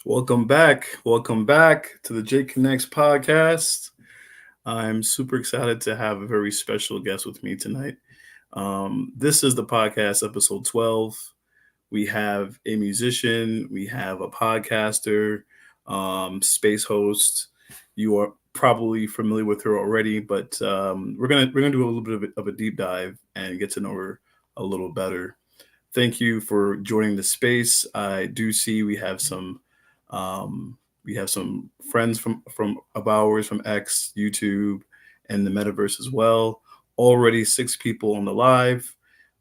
Welcome back. Welcome back to the Jake Connects podcast. I'm super excited to have a very special guest with me tonight. This is the podcast episode 12. We have a musician, we have a podcaster, space host. You are probably familiar with her already, but we're gonna do a little bit of a deep dive and get to know her a little better. Thank you for joining the space. I do see um, we have some friends from of ours from X, YouTube, and the metaverse as well. Already 6 people on the live.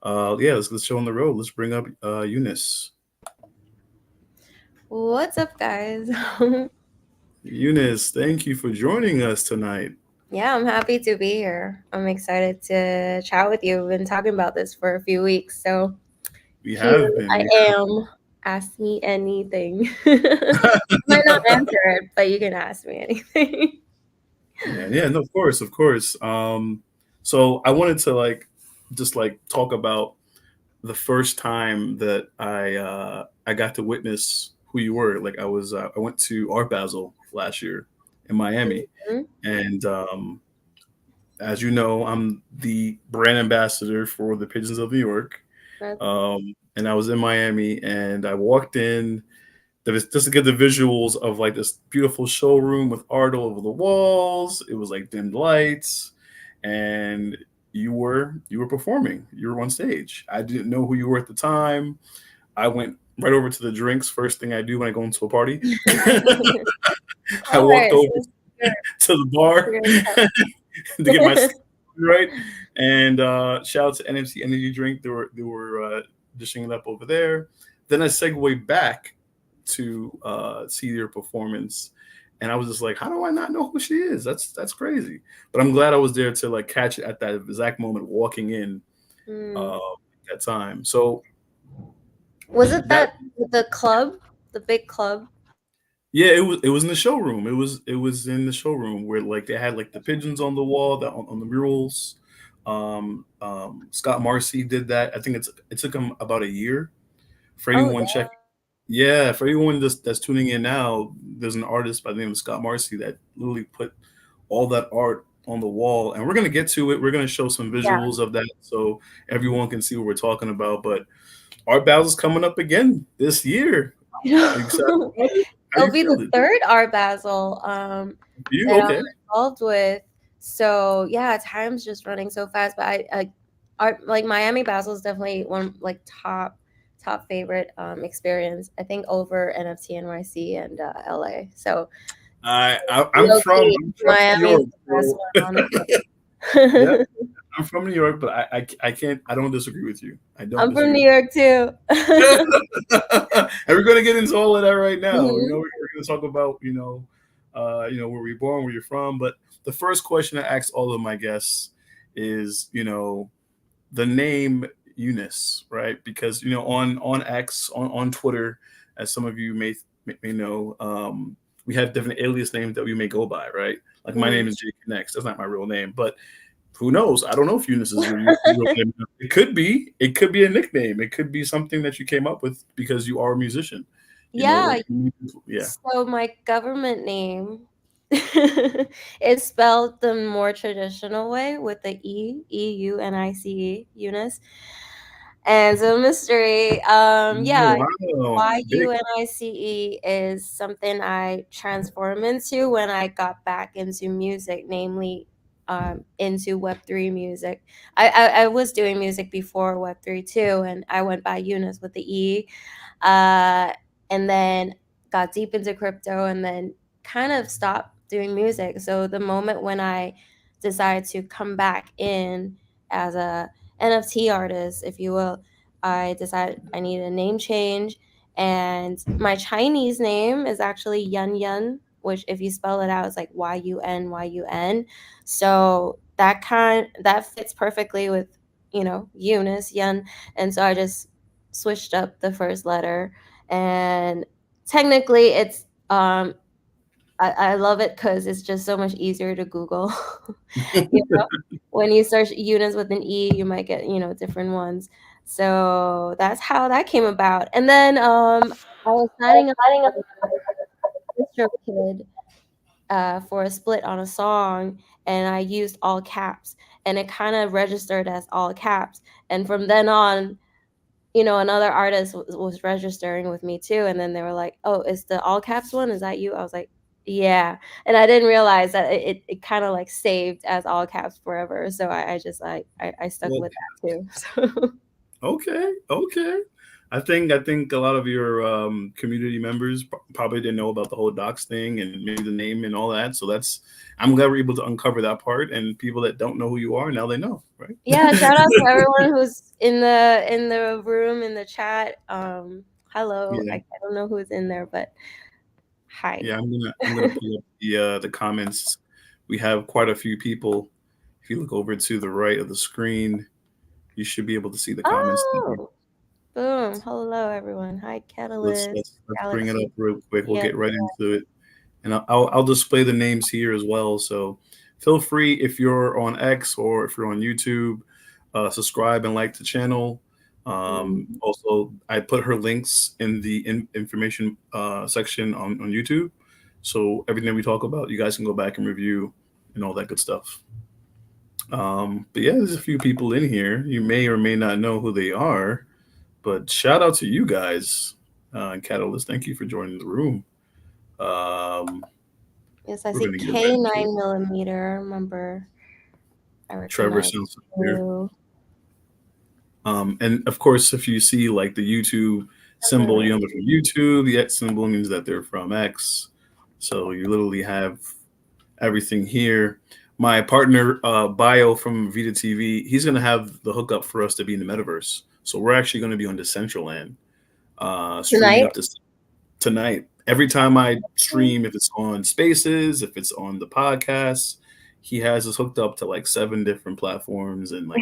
Yeah, let's show on the road. Let's bring up Yunice. What's up, guys? Yunice, thank you for joining us tonight. Yeah, I'm happy to be here. I'm excited to chat with you. We've been talking about this for a few weeks, so We here have been. I am. Ask me anything. I might not answer it, but you can ask me anything. Yeah, no, of course, of course. So I wanted to just talk about the first time that I got to witness who you were. Like I went to Art Basel last year in Miami, Mhm. and as you know, I'm the brand ambassador for the Pigeons of New York. That's And I was in Miami, and I walked in. There was just to get the visuals of like this beautiful showroom with art all over the walls. It was like dimmed lights, and you were performing. You were on stage. I didn't know who you were at the time. I went right over to the drinks. First thing I do when I go into a party, I all walked right. over So to the bar we're gonna to get my right. And shout out to NFC Energy Drink. They were dishing it up over there. Then I segue back to see your performance, and I was just like, how do I not know who she is? That's crazy. But I'm glad I was there to like catch it at that exact moment, walking in Hmm. uh, that time. So Was it that that the club, the big club? yeah, it was in the showroom. It was in the showroom where like they had like the pigeons on the wall, on the murals. Scott Marcy did that. I think it took him about a year. For Oh, anyone check, yeah, for anyone that's tuning in now, there's an artist by the name of Scott Marcy that literally put all that art on the wall, and we're gonna get to it. We're gonna show some yeah. visuals of that so everyone can see what we're talking about. But Art Basel's coming up again this year. Are you excited Yeah. about it? How It'll you be the feeling? third Art Basel You that okay? I'm involved with. So yeah, time's just running so fast. But I art like Miami Basel is definitely one like top favorite experience. I think over NFTNYC and LA. So I'm low from key, I'm from New Miami is York, the best so one, yeah, honestly. I'm from New York, but I can't I don't disagree with you. I don't I'm from disagree New with York too. you. And we're gonna get into all of that right now. Mhm. We're gonna talk about where we're born, where you're from. But the first question I ask all of my guests is, the name Eunice, right? Because on X, on Twitter, as some of you may know, we have different alias names that we may go by, right? Like my name Mhm. is Jake Next. That's not my real name, but who knows? I don't know if Eunice is your real name. It could be. It could be a nickname. It could be something that you came up with because you are a musician. Yeah, Like yeah. so my government name is spelled the more traditional way with the Eunice, Eunice. And so mystery, yeah, Oh, wow. Big. Yunice is something I transform into when I got back into music, namely into Web3 music. I was doing music before Web3 too, and I went by Eunice with the E. Uh, and then got deep into crypto and then kind of stopped doing music. So the moment when I decided to come back in as a NFT artist, if you will, I decided I needed a name change. And my Chinese name is actually Yun Yun, which if you spell it out, it's like YUN. So that fits perfectly with, Eunice, Yun. And so I just switched up the first letter, and technically it's I love it because it's just so much easier to Google. you know when you search Eunice with an E, you might get different ones. So that's how that came about. And then I was signing up Astro Kid for a split on a song, and I used all caps, and it kind of registered as all caps. And from then on, another artist was registering with me too, and then they were like, "Oh, is the all caps one? Is that you?" I was like, "Yeah," and I didn't realize that it kind of like saved as all caps forever. So I just I stuck Well, with that too. So okay, okay. I think a lot of your community members probably didn't know about the whole docs thing and maybe the name and all that. So I'm glad we're able to uncover that part. And people that don't know who you are now they know, right? yeah, shout out to everyone who's in the room in the chat. Hello, Yeah, I don't know who's in there, but hi. yeah. I'm gonna pull up the comments. We have quite a few people. If you look over to the right of the screen, you should be able to see the comments. Oh, boom. Hello, everyone. Hi, Let's Catalyst, let's let's bring it up Galaxy. real quick. We'll Yeah. get right into it, and I'll display the names here as well. So feel free if you're on X or if you're on YouTube, subscribe and like the channel. Mhm. Also, I put her links in the information section on YouTube, so everything we talk about, you guys can go back and review and all that good stuff. But yeah, there's a few people in here. You may or may not know who they are, but shout out to you guys, Catalyst. Thank you for joining the room. Um, Yes, I we're see gonna get right K into it. 9 millimeter. Remember, I Trevor recognize sounds familiar. you. And of course, if you see like the YouTube symbol, you know they're from YouTube. The X symbol means that they're from X. So you literally have everything here. My partner, Bio from Vita TV, he's gonna have the hookup for us to be in the metaverse. So we're actually gonna be on Decentraland, streaming Tonight? up this tonight. Every time I stream, if it's on Spaces, if it's on the podcast, he has us hooked up to like 7 different platforms and like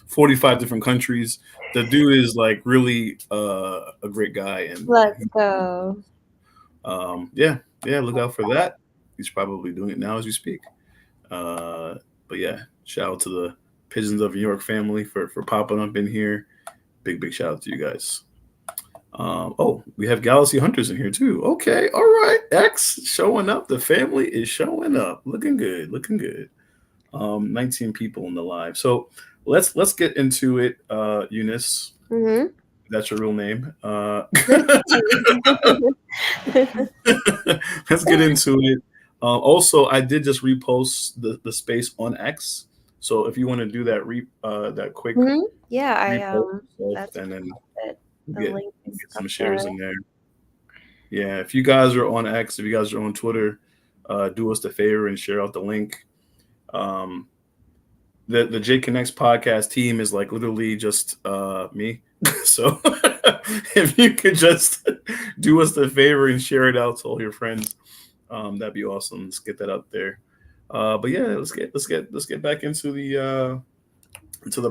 45 different countries. The dude is like really a great guy, and Let's go. yeah, yeah. Look out for that. He's probably doing it now as we speak. Uh, but yeah, shout out to the Pigeons of New York family for popping up in here. Big shout out to you guys. Oh, we have Galaxy Hunters in here too. Okay, all right. X showing up. The family is showing up. Looking good. Looking good. 19 people in the live. So let's get into it. Eunice, Mm-hmm. that's your real name. Thank you. Let's get into it. Also, I did just repost the space on X. So if you want to do that quick Mhm. Yeah, repost stuff, that's and then it. The get link is get up some shares there. in there. Yeah, if you guys are on X, if you guys are on Twitter, do us the favor and share out the link. Um, the J Connects podcast team is like literally just me. So if you could just do us the favor and share it out to all your friends, that'd be awesome. Let's get that out there. But yeah, let's get back into the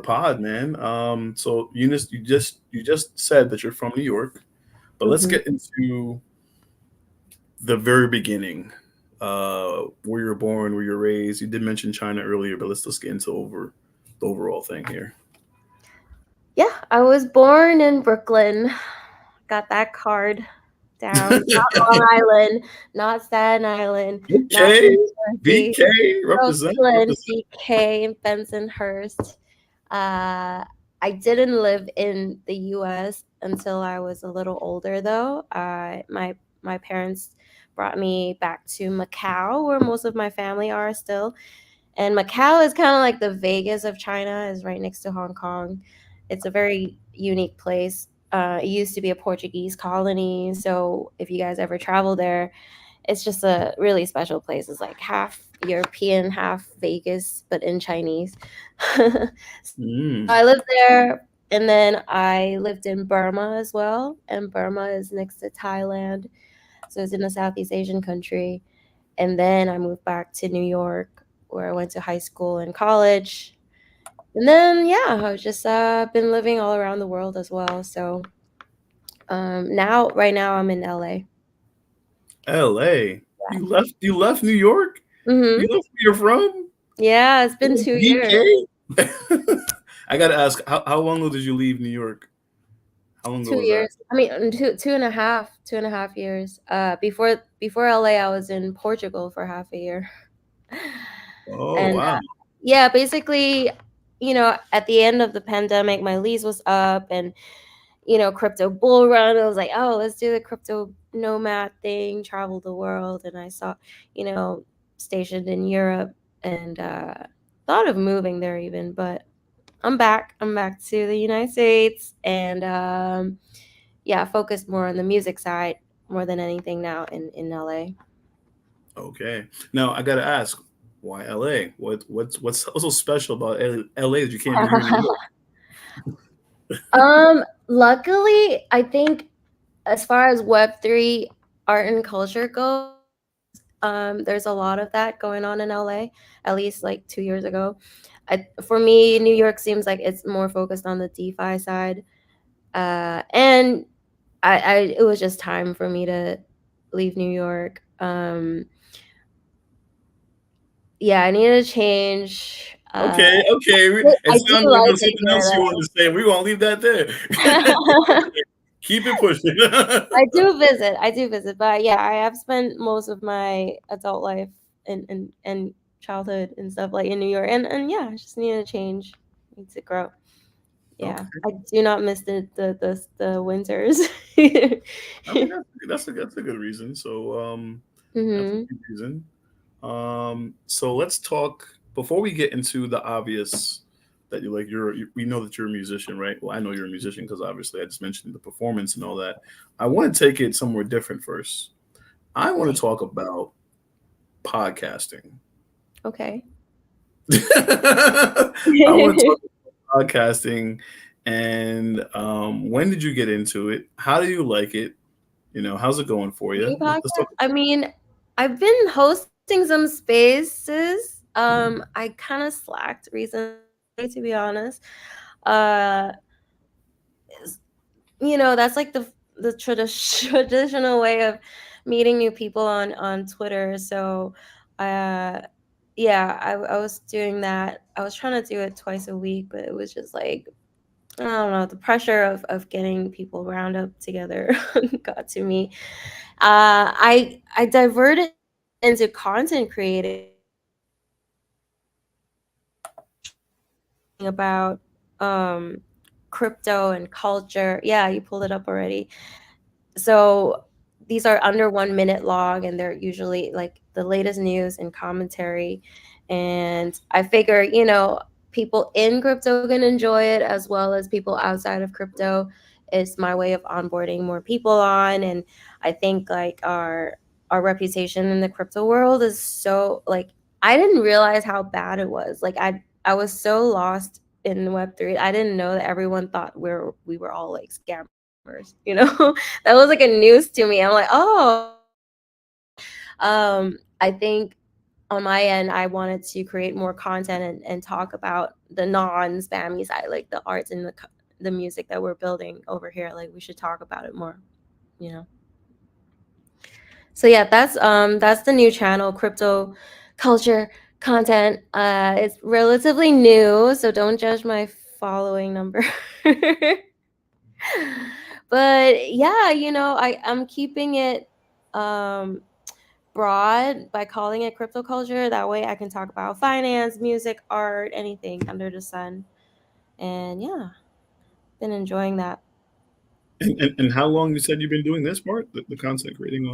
pod, man. So Eunice, you just said that you're from New York, but let's Mhm. get into the very beginning, where you're born, where you're raised. You did mention China earlier, but let's get into the overall thing here. Yeah, I was born in Brooklyn. Got that card down. Not Long Island, not Staten Island, not Okay, New Jersey. VK represent Brooklyn, represent. BK, Bensonhurst. Uh, I didn't live in the U.S. until I was a little older, though. My parents brought me back to Macau, where most of my family are still. And Macau is kind of like the Vegas of China, is right next to Hong Kong. It's a very unique place. It used to be a Portuguese colony, so if you guys ever travel there, it's just a really special place. It's like half European, half Vegas, but in Chinese. Mm. I lived there, and then I lived in Burma as well. And Burma is next to Thailand, so it's in a Southeast Asian country. And then I moved back to New York, where I went to high school and college. And then yeah, I've just been living all around the world as well. So now, right now, I'm in LA. LA. You left New York? Hmm. You left where you're from? Yeah, it's been 2 years. VK? I gotta ask, how long ago did you leave New York? How long ago Two was that? years. I mean, two and a half years. Before LA, I was in Portugal for half a year. Oh And wow. yeah, basically, at the end of the pandemic, my lease was up, and crypto bull run. I was like, oh, let's do the crypto nomad thing, travel the world, and I saw, you know, stationed in Europe, and thought of moving there even, but I'm back. I'm back to the United States, and yeah, focused more on the music side more than anything now in LA. Okay. Now I gotta ask, why LA? What's so special about LA that you can't do here in New York? Luckily, I think as far as Web3 art and culture goes, there's a lot of that going on in LA, at least like 2 years ago. For me, New York seems like it's more focused on the DeFi side. And it was just time for me to leave New York. Yeah, I needed to change. Okay, okay. It I do sounded like there like was it something else you here, wanted to say. We're gonna leave that there. though. Keep it pushing. I do visit. I do visit, but yeah, I have spent most of my adult life and childhood and stuff like in New York, and yeah, I just need to change, need to grow. Yeah, Okay. I do not miss the winters. I mean that's a good reason. So that's a Hmm. good reason. So let's talk before we get into the obvious that you like. We know that you're a musician, right? Well, I know you're a musician because obviously I just mentioned the performance and all that. I want to take it somewhere different first. I want to Nice. talk about podcasting. Okay. I want to talk about podcasting, and when did you get into it? How do you like it? How's it going for you? Mini Let's talk. podcast. I mean, I've been hosting some spaces. I kind of slacked recently, to be honest. Uh, that's like the traditional way of meeting new people on Twitter. So, uh, yeah, I was doing that. I was trying to do it twice a week, but it was just like, I don't know, the pressure of getting people round up together got to me. I diverted into content creating about um crypto and culture. Yeah, you pulled it up already. So these are under 1 minute long, and they're usually like the latest news and commentary. And I figure, people in crypto can enjoy it as well as people outside of crypto. Is my way of onboarding more people on. And I think like our reputation in the crypto world is so like, I didn't realize how bad it was. Like I was so lost in Web3. I didn't know that everyone thought we were all like scammers. That was like a news to me. I'm like, oh, I think on my end, I wanted to create more content and talk about the non-spammy side, like the arts and the music that we're building over here. Like we should talk about it more, you know. So yeah, that's the new channel, crypto culture content. It's relatively new, so don't judge my following number. But yeah, I'm keeping it um broad by calling it crypto culture. That way I can talk about finance, music, art, anything under the sun. And yeah, been enjoying that. And how long you said you've been doing this part, the content creating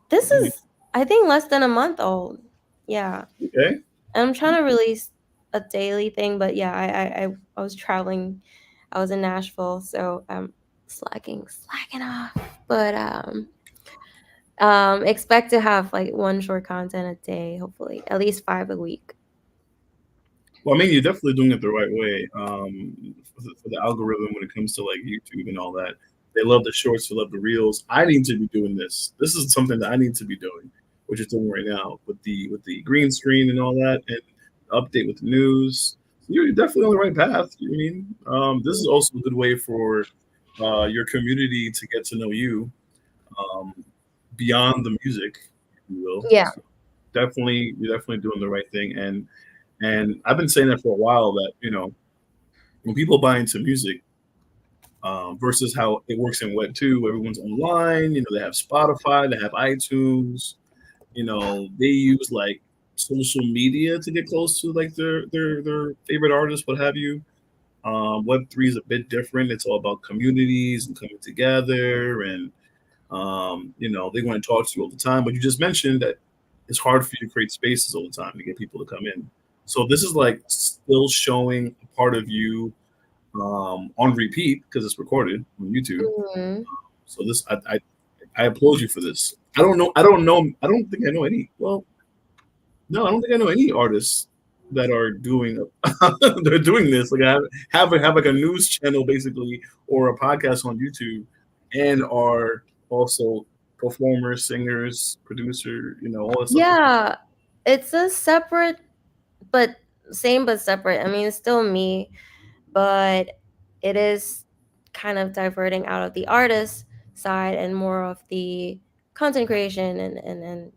This on you? is, I think, less than a month old. Yeah. Okay. And I'm trying to release a daily thing, but yeah, I was traveling. I was in Nashville, so I'm slacking off. But expect to have like one short content a day, hopefully, at least five a week. Well, I mean, you're definitely doing it the right way. For the algorithm when it comes to like YouTube and all that, they love the shorts, they love the reels. I need to be doing this. This is something that I need to be doing, which is doing right now with the green screen and all that, and update with the news. You're definitely on the right path. I mean, this is also a good way for your community to get to know you um, beyond the music, if you will. Yeah. So you're definitely doing the right thing, and I've been saying that for a while that when people buy into music, versus how it works in Web 2. Everyone's online. You know, they have Spotify, they have iTunes. You know, they use like social media to get close to like their favorite artists, what have you. Web 3 is a bit different. It's all about communities and coming together, and you know, they want to talk to you all the time. But you just mentioned that it's hard for you to create spaces all the time to get people to come in. So this is like still showing a part of you on repeat because it's recorded on YouTube. Mhm. So this, I applaud you for this. I don't know. I don't know. I don't think I know any. Well, no, I don't think I know any artists that are doing they're doing this. Like I have like a news channel basically or a podcast on YouTube, and are also performers, singers, producer. You know, all that stuff. Yeah, it's a separate but same but separate. I mean, it's still me, but it is kind of diverting out of the artist side and more of the content creation and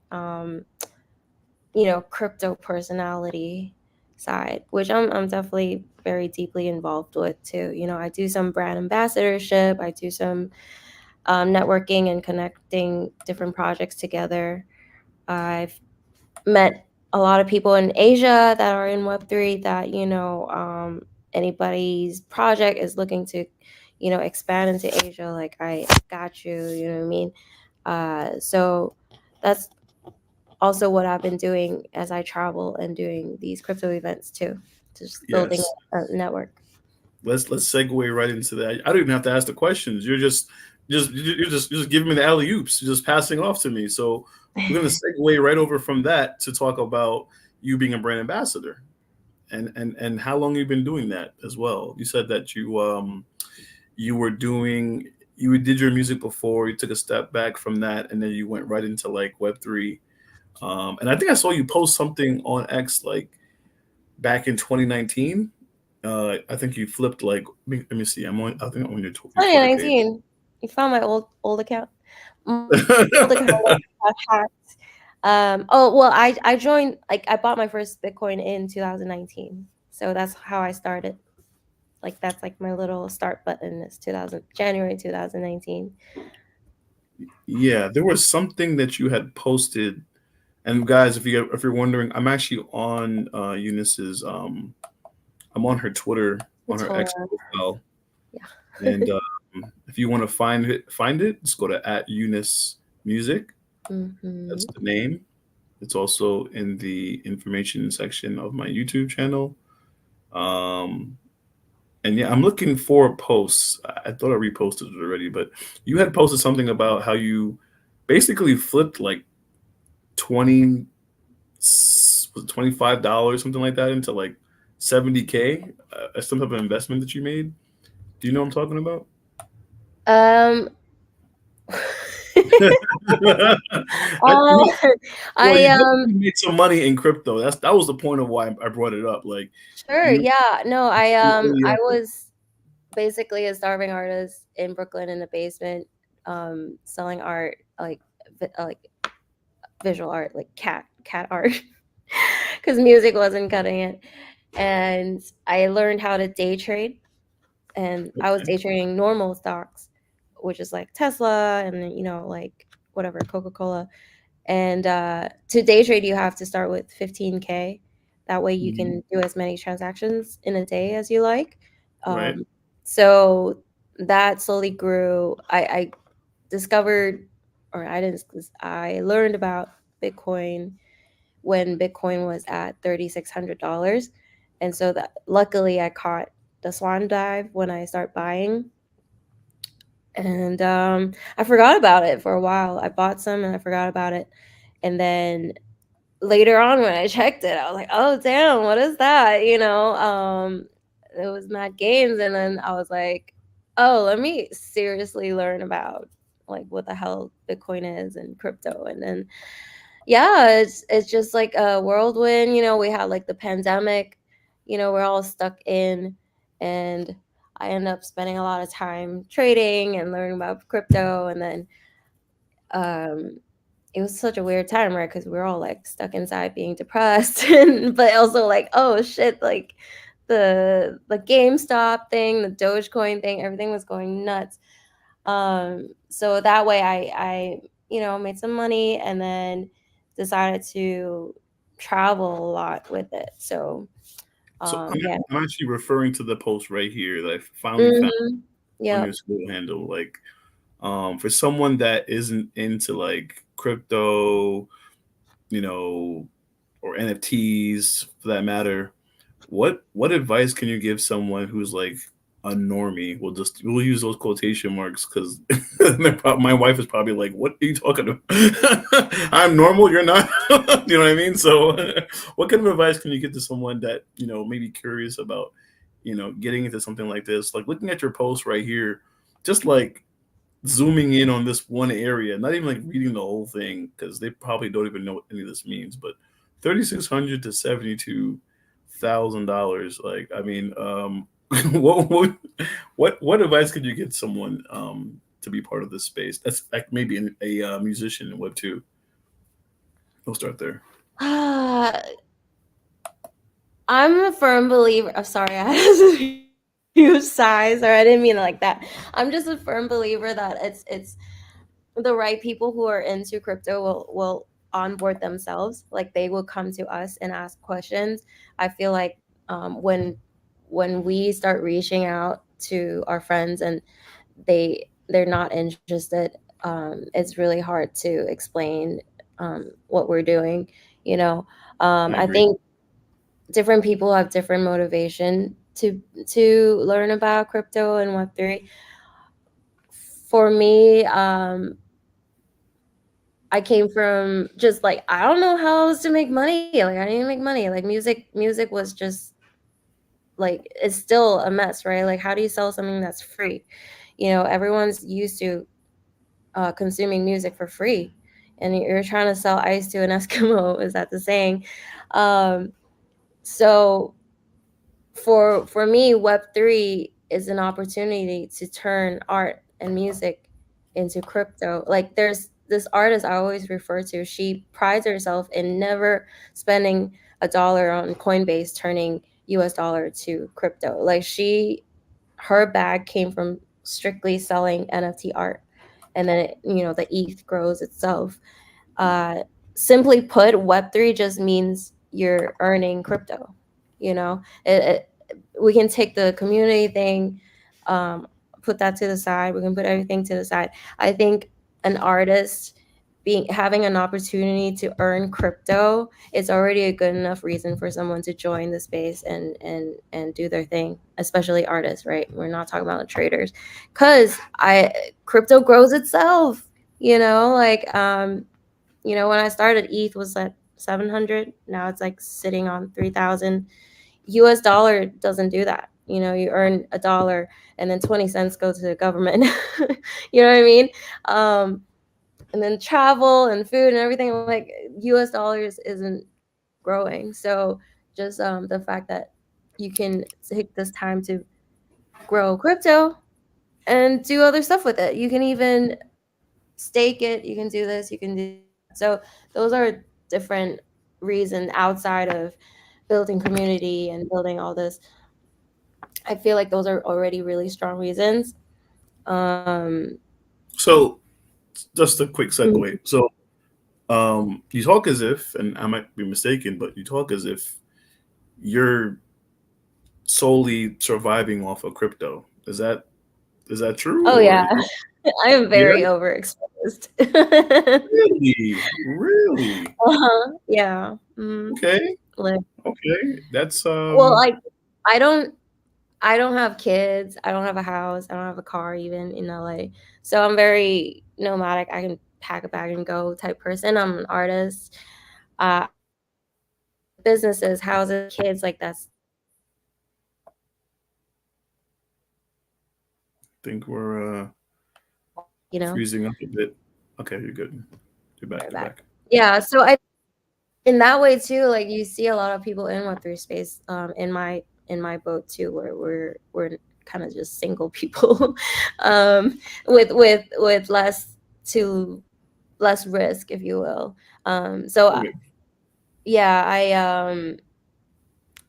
crypto personality side, which I'm definitely very deeply involved with too. I do some brand ambassadorship, I do some networking and connecting different projects together. I've met a lot of people in Asia that are in Web3 that, anybody's project is looking to, expand into Asia. Like, I got you, you know what I mean? So that's also what I've been doing as I travel and doing these crypto events too, just building Yes. a network. Let's segue right into that. I don't even have to ask the questions. You're just giving me the alley oops, just passing off to me. So we're gonna segue right over from that to talk about you being a brand ambassador and how long you've been doing that as well. You said that you were doing you did your music before, you took a step back from that, and then you went right into like Web 3. And I think I saw you post something on X like back in 2019. I think you flipped like let me see. I think I'm on your Twitter page. 2019. You found my old account. My old account got hacked. Oh well, I joined, like, I bought my first Bitcoin in 2019, so that's how I started. Like, that's like my little start button is 2000 January 2019. Yeah, there was something that you had posted. And guys, if you're wondering, I'm actually on Eunice's I'm on her Twitter, on It's her X horror. profile, Yeah. and if you want to find it, just go to at Eunice Music. That's Hmm. the name. It's also in the information section of my YouTube channel. Um, and yeah, I'm looking for posts. I thought I reposted it already, but you had posted something about how you basically flipped like 20 was it $25, something like that, into like 70K, some type of investment that you made. Do you know what I'm talking about? Um. You, uh, well, I you definitely made some money in crypto. That was the point of why I brought it up. Like Sure, you, yeah. No, early I on. was basically a starving artist in Brooklyn in the basement, selling art, like visual art, like cat art, because music wasn't cutting it. And I learned how to day trade, and I was Okay, day trading normal stocks, which is like Tesla and like whatever, Coca-Cola. And to day trade, you have to start with 15K. That way, you mhm, can do as many transactions in a day as you like. right. Um, so that slowly grew. I discovered, or I learned about Bitcoin when Bitcoin was at $3,600, and so that luckily I caught the swan dive when I start buying. And I forgot about it for a while. I bought some and I forgot about it, and then later on when I checked it, I was like, "Oh damn, what is that?" It was mad gains, and then I was like, "Oh, let me seriously learn about like what the hell Bitcoin is and crypto." And then yeah, it's just like a whirlwind. We had like the pandemic. We're all stuck in, and I end up spending a lot of time trading and learning about crypto, and then um it was such a weird time, right? Because we are all like stuck inside being depressed, and but also like, oh shit, like the GameStop thing, the Dogecoin thing, everything was going nuts. So that way I made some money and then decided to travel a lot with it. So So yeah. I'm actually referring to the post right here that I finally found Mm-hmm. on your Yep. school handle. Like, for someone that isn't into like crypto, you know, or NFTs for that matter, what advice can you give someone who's like a normie? We'll use those quotation marks because my wife is probably like, "What are you talking about? I'm normal. You're not." You know what I mean? So, what kind of advice can you give to someone that maybe curious about getting into something like this? Like looking at your post right here, just like zooming in on this one area, not even like reading the whole thing because they probably don't even know what any of this means. But $3,600 to $72,000. Like, I mean, what advice could you give someone to be part of this space? That's like maybe a musician in Web two. We'll start there. Ah, I'm a firm believer. I'm sorry, I had a huge sighs, or I didn't mean it like that. I'm just a firm believer that it's the right people who are into crypto will onboard themselves. Like they will come to us and ask questions. I feel like when we start reaching out to our friends and they're not interested, it's really hard to explain what we're doing. You know, I I agree. think different people have different motivation to learn about crypto and Web3. For me, I came from just like I don't know how else to make money. Like I didn't make money. Like music was just like it's still a mess, right? Like how do you sell something that's free? Everyone's used to consuming music for free, and you're trying to sell ice to an Eskimo. Is that the saying? So for me, Web3 is an opportunity to turn art and music into crypto. Like there's this artist I always refer to. She prides herself in never spending a dollar on Coinbase turning US dollar to crypto. Like her bag came from strictly selling NFT art. And then the ETH grows itself. uh, Simply put, Web3 just means you're earning crypto. We can take the community thing, um, put that to the side. We can put everything to the side. I think an artist having an opportunity to earn crypto is already a good enough reason for someone to join the space and do their thing, especially artists, right? We're not talking about traders, because I crypto grows itself. Like when I started, ETH was at 700. Now it's like sitting on 3,000. US dollar doesn't do that. You earn a dollar and then 20 cents go to the government. You know what I mean? Um, and then travel and food and everything, like US dollars isn't growing. So just the fact that you can take this time to grow crypto and do other stuff with it. You can even stake it. You can do this. You can do that. So those are different reasons outside of building community and building all this. I feel like those are already really strong reasons. Um, So, just a quick mhm. segue. So, you talk as if, and I might be mistaken, but you talk as if you're solely surviving off of crypto. Is that true Oh or yeah, I am yeah? very overexposed. Uh-huh. Really? Really? Yeah. Mm, Okay. like, Okay. That's well, like I don't I don't have kids. I don't have a house. I don't have a car even in LA. So I'm very nomadic. I can pack a bag and go type person. I'm an artist. I have businesses, houses, kids. Like I think we're you know, freezing up a bit. Okay, you're good. You're back. right You're back. back. Yeah. So I in that way too, like you see a lot of people in Web3 space, in my boat too, where we're kind of just single people, with less risk, if you will. So Okay. yeah,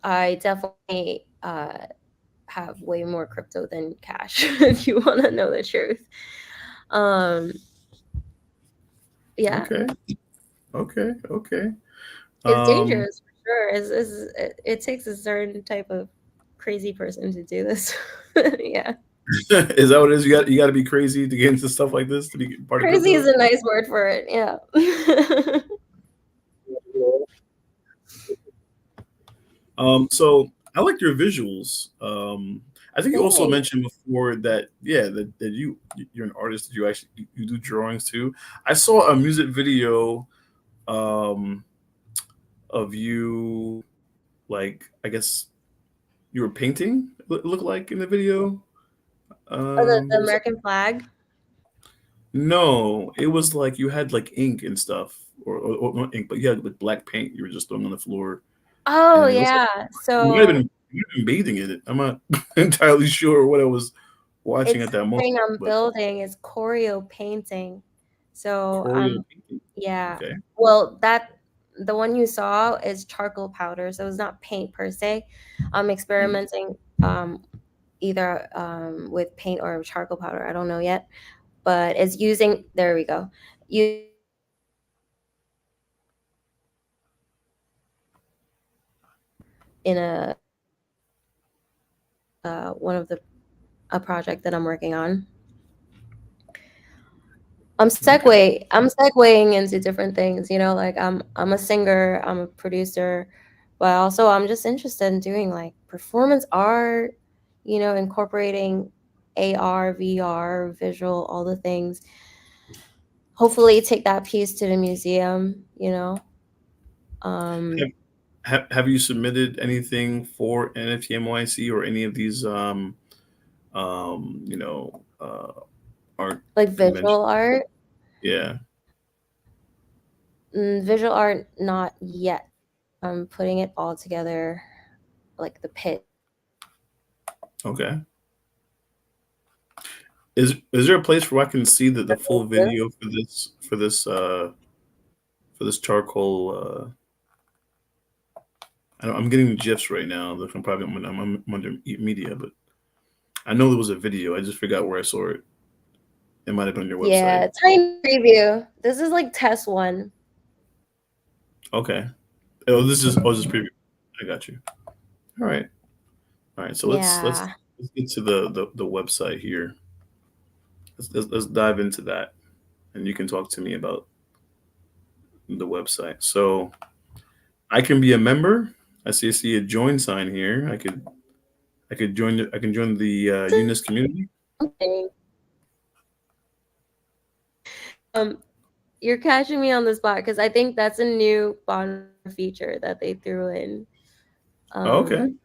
I definitely uh, have way more crypto than cash if you want to know the truth. Um, yeah, Okay. Okay. Okay. it's Um, dangerous for sure. It takes a certain type of crazy person to do this. Yeah, is that what it is? You got to be crazy to get into stuff like this to be part of crazy is crypto. a nice word for it. Yeah. So I like your visuals. I think you also Thanks. mentioned before that that you're an artist. That you do drawings too. I saw a music video um, of you, like I guess you were painting. It looked like in the video. Oh, the What was that? American flag. No, it was like you had like ink and stuff, or not ink, but you had like black paint. You were just throwing on the floor, Oh and it looks like yeah. you might have been bathing in it. I'm not entirely sure what I was watching It's at that moment, something I'm but building. It's choreo painting. So choreo painting. yeah. Okay. Well, the one you saw is charcoal powder, so it's not paint per se. I'm Mm. experimenting either with paint or charcoal powder. I don't know yet, but it's using. There we go. Using in one of the a project that I'm working on. Okay. I'm segueing into different things, like I'm a singer, I'm a producer, but also I'm just interested in doing like performance art, incorporating AR, VR, visual, all the things. Hopefully take that piece to the museum. Have, Um have you submitted anything for NFTNYC or any of these art like conventions? visual art. Yeah. Visual art not yet. I'm putting it all together, like the pitch. Okay. Is there a place where I can see the full video for this charcoal? I'm getting gifs right now. Look, I'm under media, but I know there was a video. I just forgot where I saw it. It might have been on your website. Yeah, tiny preview. This is like test one. Okay. This is preview. I got you. All right. All right. So Yeah. let's get to the website here. Let's dive into that, and you can talk to me about the website. So I can be a member. I see a join sign here. I can join the Yunice community. Okay. Um, you're catching me on the spot because I think that's a new bond feature that they threw in. Oh, okay. Um,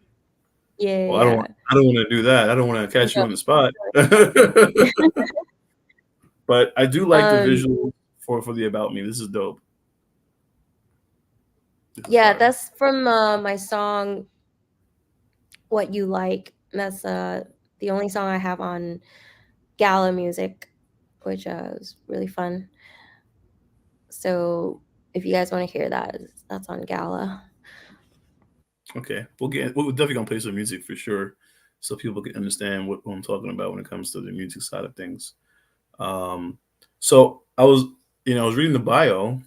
yeah, Well, yeah. I don't want to do that. I don't want to catch you No. on the spot. But I do like the Um, visual for the about me. This is dope. This is yeah, fire. that's from my song "What You Like." That's the only song I have on Gala music, which is really fun. So if you guys want to hear that, that's on Gala. Okay, we're definitely gonna play some music for sure, so people can understand what I'm talking about when it comes to the music side of things. Um, so I was reading the bio,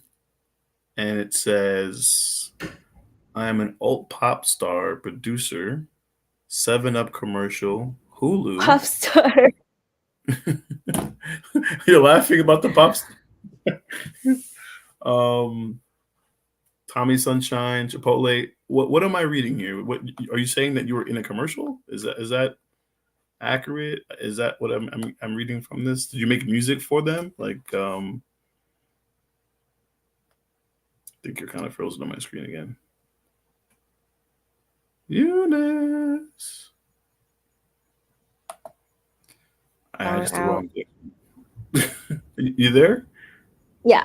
and it says I am an alt pop star, producer, Seven Up commercial, Hulu. Pop star. You're laughing about the pop. Um, Tommy Sunshine, Chipotle. What am I reading here? What are you saying that you were in a commercial? Is that accurate? Is that what I'm reading from this? Did you make music for them? Like, I think you're kind of frozen on my screen again. Eunice, I had Song just the out. wrong thing. You there? Yeah.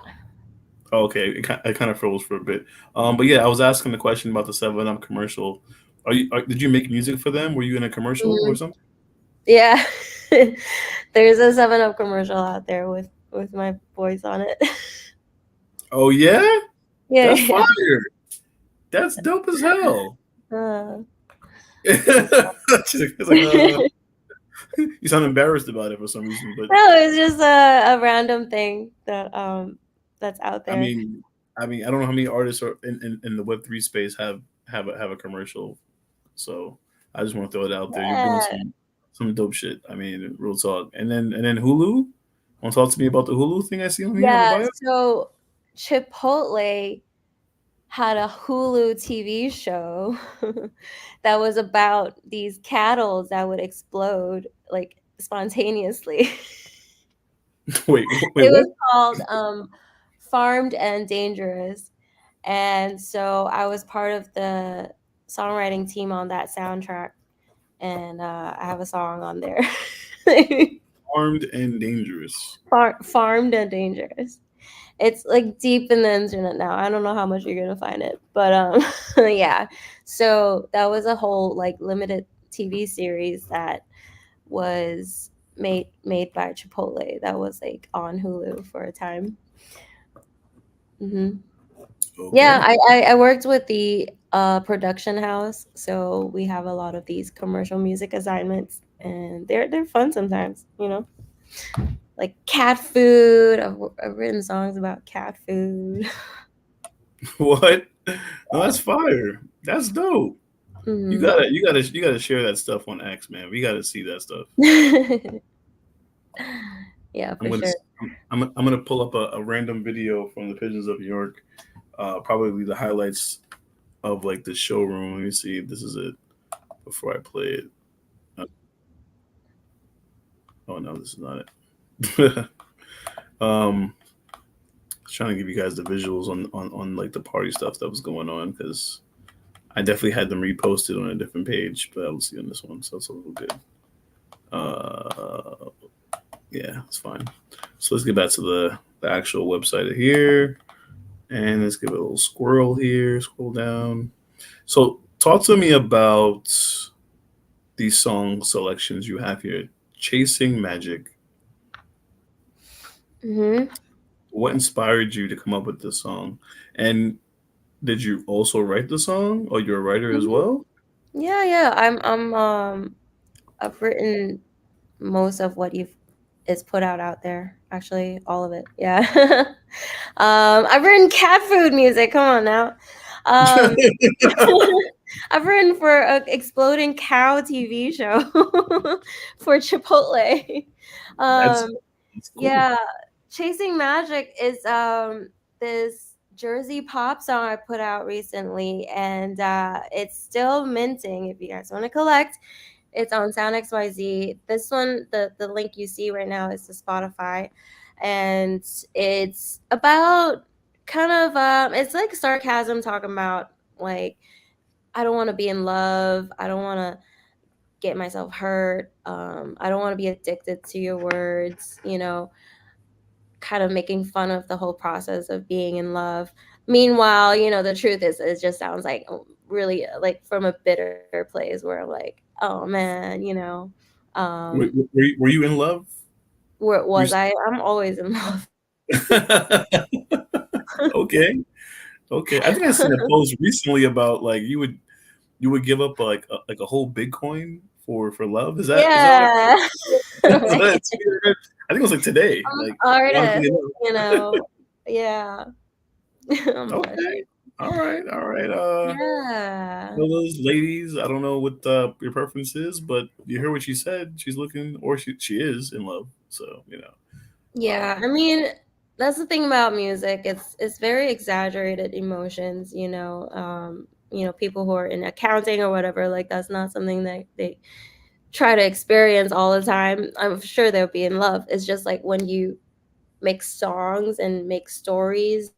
Oh, okay, it kind of froze for a bit. But yeah, I was asking the question about the Seven Up commercial. Did you make music for them? Were you in a commercial or Mhm. something? Yeah. There's a 7 Up commercial out there with my voice on it. Oh yeah, Yeah, that's yeah. fire. That's dope as hell. Uh, It's like, you sound embarrassed about it for some reason, but No, it's just a random thing that that's out I there. mean, I don't know how many artists are in the Web3 space have a commercial. So I just want to throw it out there. You're doing Yeah, some dope shit. I mean, real talk. And then Hulu. Want to talk to me about the Hulu thing I see on here on the yeah. bio? So Chipotle had a Hulu TV show that was about these cattle that would explode like spontaneously. Wait, It what? was called Farmed and Dangerous. And so I was part of the songwriting team on that soundtrack, and I have a song on there. Armed and dangerous. Farmed and Dangerous. It's like deep in the internet now. I don't know how much you're gonna find it, but yeah. So that was a whole like limited TV series that was made by Chipotle. That was like on Hulu for a time. Hmm. Yeah, Okay. I worked with the production house, so we have a lot of these commercial music assignments, and they're fun sometimes. Like cat food. I've written songs about cat food. What? No, that's fire. That's dope. You Hmm. gotta, you gotta, you gotta share that stuff on X, man. We gotta see that stuff. Yeah, I'm for gonna, sure. I'm gonna pull up a random video from the Pigeons of New York. Probably the highlights of like the showroom. Let me see if this is it before I play it. Uh, oh no, this is not it. um, trying to give you guys the visuals on like the party stuff that was going on because I definitely had them reposted on a different page, but I will see on this one, so it's a little good. Uh, yeah, it's fine. So let's get back to the actual website here, and let's give it a little squirrel here. Scroll down. So talk to me about these song selections you have here. Chasing Magic. Hmm. What inspired you to come up with this song? And did you also write the song, or you're a writer as Hmm. well? Yeah, yeah. I've written most of what you've is put out there. Actually, all of it. Yeah. I've written cat food music. Come on now. Um, I've written for a exploding cow TV show for Chipotle. that's Um, that's cool. yeah, Chasing Magic is this Jersey pop song I put out recently, and it's still minting. If you guys want to collect, it's on Sound XYZ. This one, the link you see right now is to Spotify, and it's about kind of it's like sarcasm talking about like I don't want to be in love. I don't want to get myself hurt. I don't want to be addicted to your words. Kind of making fun of the whole process of being in love. Meanwhile, the truth is, it just sounds like really like from a bitter place where I'm like, oh man, Were you in love? where You was I? I'm always in love. okay, okay. I think I seen a post recently about like you would give up like a whole Bitcoin for love. Is that what Yeah. is that a tweet I read? I think it was like today. I'm Like an artist, honestly you know. Yeah. I'm okay. blushing. All right, all right. Yeah. Those ladies, I don't know what your preference is, but you hear what she said. She's looking, or she is in love. So Yeah, I mean, that's the thing about music. It's very exaggerated emotions, people who are in accounting or whatever, like that's not something that they try to experience all the time. I'm sure they'll be in love. It's just like when you make songs and make stories,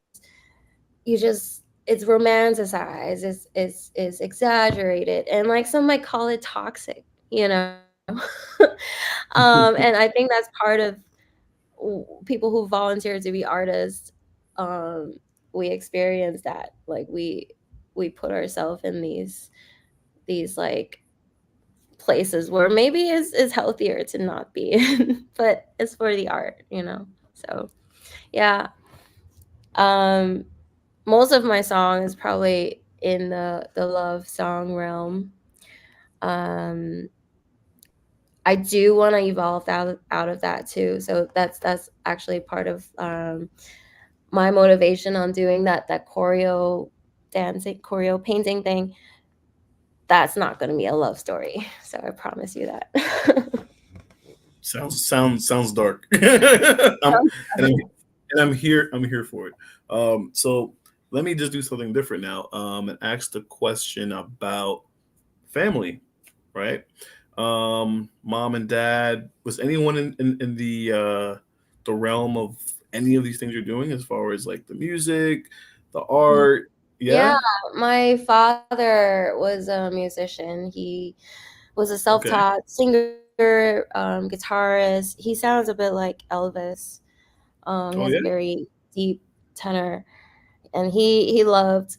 it's romanticized, it's exaggerated, and like some might call it toxic, you know. And I think that's part of people who volunteer to be artists. um we experience that, like we put ourselves in these like places where maybe is healthier to not be in, but it's for the art. So yeah. um Most of my song is probably in the love song realm. Um, I do want to evolve out of that too. So that's actually part of my motivation on doing that choreo dancing, choreo painting thing. That's not going to be a love story. So I promise you that. Sounds dark. And I'm here for it. So let me just do something different now. And ask the question about family, right? Mom and dad. Was anyone in the realm of any of these things you're doing, as far as like the music, the art? Yeah, Yeah. my father was a musician. He was a Okay. self-taught singer, guitarist. He sounds a bit like Elvis. He Oh has a yeah. very deep tenor, and he loved.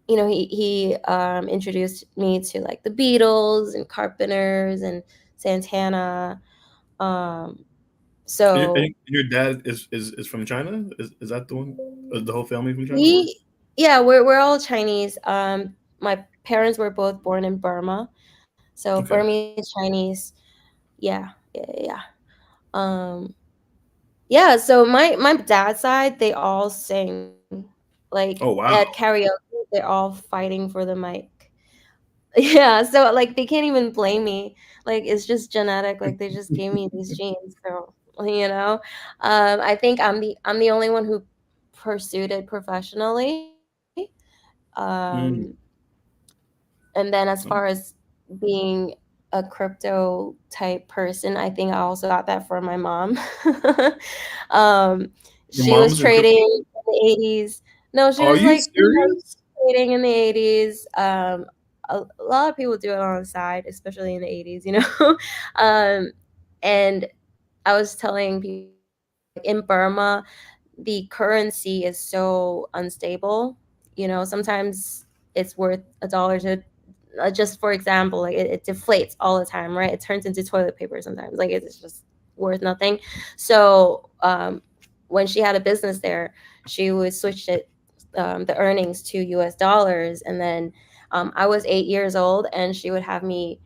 He introduced me to like the Beatles and Carpenters and Santana. Um, so And your dad is from China? Is that the one? Is the whole family from China? Or we, yeah, we're all Chinese. My parents were both born in Burma, so okay. Burmese Chinese. Yeah, yeah. Um, yeah. So my dad's side, they all sing. Like Oh at wow. karaoke, they're all fighting for the mic. Yeah, so like they can't even blame me. Like it's just genetic. Like they just gave me these genes. So I think I'm the only one who pursued it professionally. Um, Mm, and then as far as being a crypto type person, I think I also got that from my mom. um, your she mom was was in crypto. trading in the 80s. No, she Are was you like, serious? trading in the 80s. A lot of people do it on the side, especially in the 80s, um, and I was telling people like in Burma, the currency is so unstable. Sometimes it's worth $1 to, just for example, like it deflates all the time, right? It turns into toilet paper sometimes. Like it's just worth nothing. So when she had a business there, she would switch it, the earnings to US dollars, and then I was 8 years old, and she would have me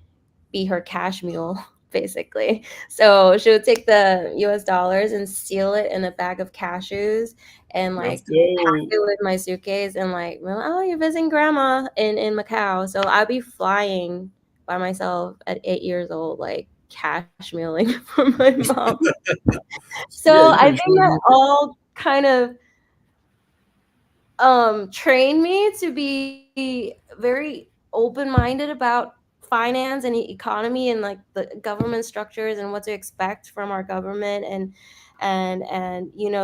be her cash mule, basically. So she would take the US dollars and seal it in a bag of cashews and Let's like pack go. it with my suitcase and like, well, oh, you're visiting grandma in Macau. So I'd be flying by myself at 8 years old, like cash muling for my mom. So Yeah, you've I been think that training. all kind of trained me to be very open-minded about finance and economy and like the government structures and what to expect from our government and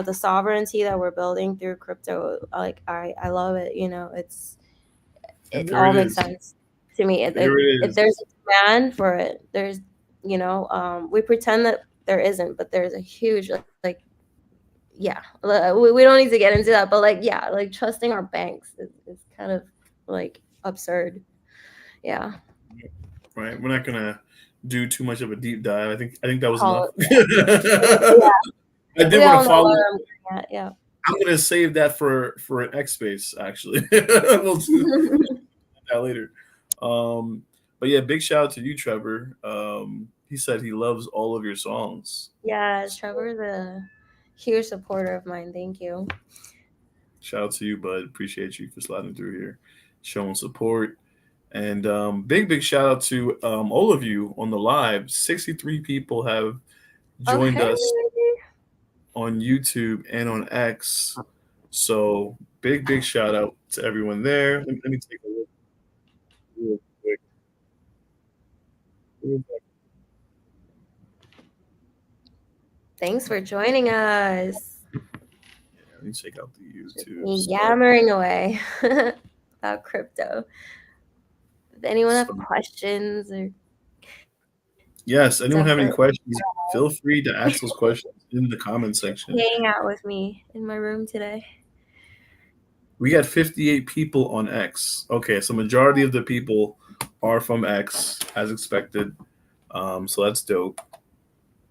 the sovereignty that we're building through crypto. Like I love it. It And there all it makes is. sense to me. There it If there's is. a demand for it, we pretend that there isn't, but there's a huge like yeah, we don't need to get into that, but like yeah, like trusting our banks is kind of like absurd. Yeah. Right. We're not gonna do too much of a deep dive. I think that was enough. All I Yeah, did we want to all know follow. where I'm going at. Yeah. I'm gonna save that for an X space actually. We'll do that later. Um, but yeah, big shout out to you, Trevor. He said he loves all of your songs. Yeah, So, Trevor's a huge supporter of mine. Thank you. shout out to you, bud. Appreciate you for sliding through here, showing support. And big shout out to all of you on the live. 63 people have Oh, joined hey. us on YouTube and on X. So big shout out to everyone there. Let me take a look real quick. Thanks for joining us. Yeah, let me check out the Just YouTube me stuff. yammering away about crypto. If anyone have So questions or yes, anyone have any definitely questions? Feel free to ask those questions in the comment section. hang out with me in my room today. We got 58 people on X. Okay, so majority of the people are from X, as expected. So that's dope.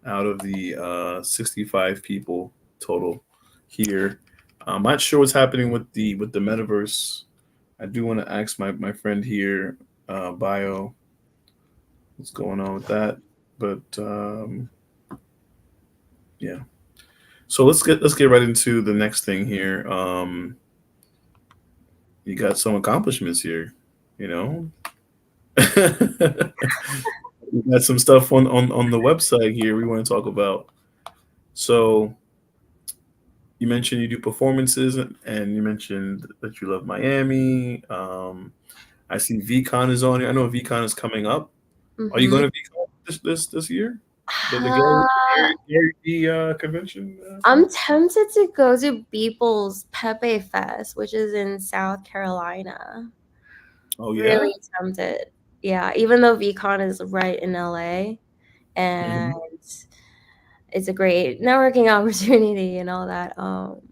Out of the 65 people total here, I'm not sure what's happening with the metaverse. I do want to ask my friend here, bio. what's going on with that. But yeah. So let's get right into the next thing here. You got some accomplishments here, you know. We got some stuff on the website here we want to talk about. So you mentioned you do performances, and you mentioned that you love Miami. I see VeeCon is on here. I know VeeCon is coming up. Are you Mm-hmm. going to VeeCon this year? The Gary V convention I'm thing? tempted to go to Beeple's Pepe Fest, which is in South Carolina. Oh yeah. Really tempted. Yeah, even though VeeCon is right in LA and Hmm. it's a great networking opportunity and all that. But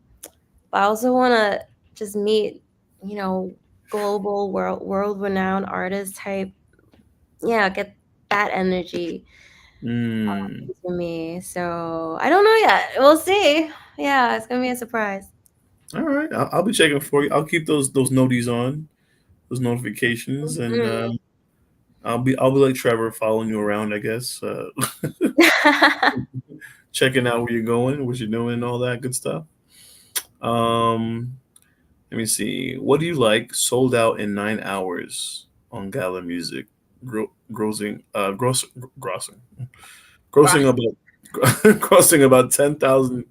I also want to just meet, you know, global world renowned artists type. Yeah, get that energy Mm. to me. So I don't know yet. We'll see. Yeah, it's gonna be a surprise. All right, I'll be checking for you. I'll keep those noties on, those notifications, and Mhm. I'll be like Trevor, following you around. I guess checking out where you're going, what you're doing, and all that good stuff. Um, Let me see. What do you like? Sold out in 9 hours on Gala Music, grossing, grossing, grossing about, grossing about 10,000.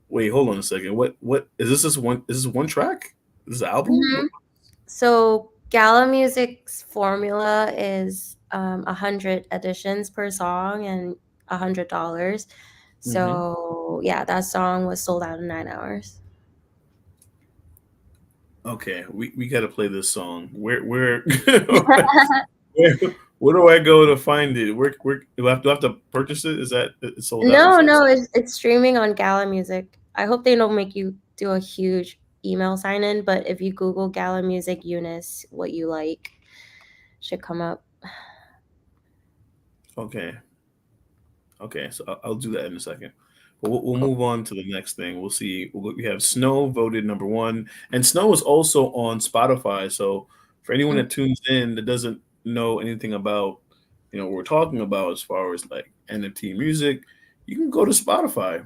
Wait, hold on a second. What is this? This one? Is this one track? This is an album? Mhm. So Gala Music's formula is 100 editions per song and $100. Hmm. So yeah, that song was sold out in 9 hours. Okay, we got to play this song. Where where where do I go to find it? Where do I have to purchase it? Is that it's sold out? You No, said. no, it's streaming on Gala Music. I hope they don't make you do a huge email sign in, but if you Google Gala Music Eunice, what you like should come up. Okay. Okay, so I'll do that in a second. But we'll Cool. move on to the next thing. We'll see. We have Snow voted number one, and Snow is also on Spotify. So for anyone Mm. that tunes in that doesn't know anything about, what we're talking about as far as like NFT music, you can go to Spotify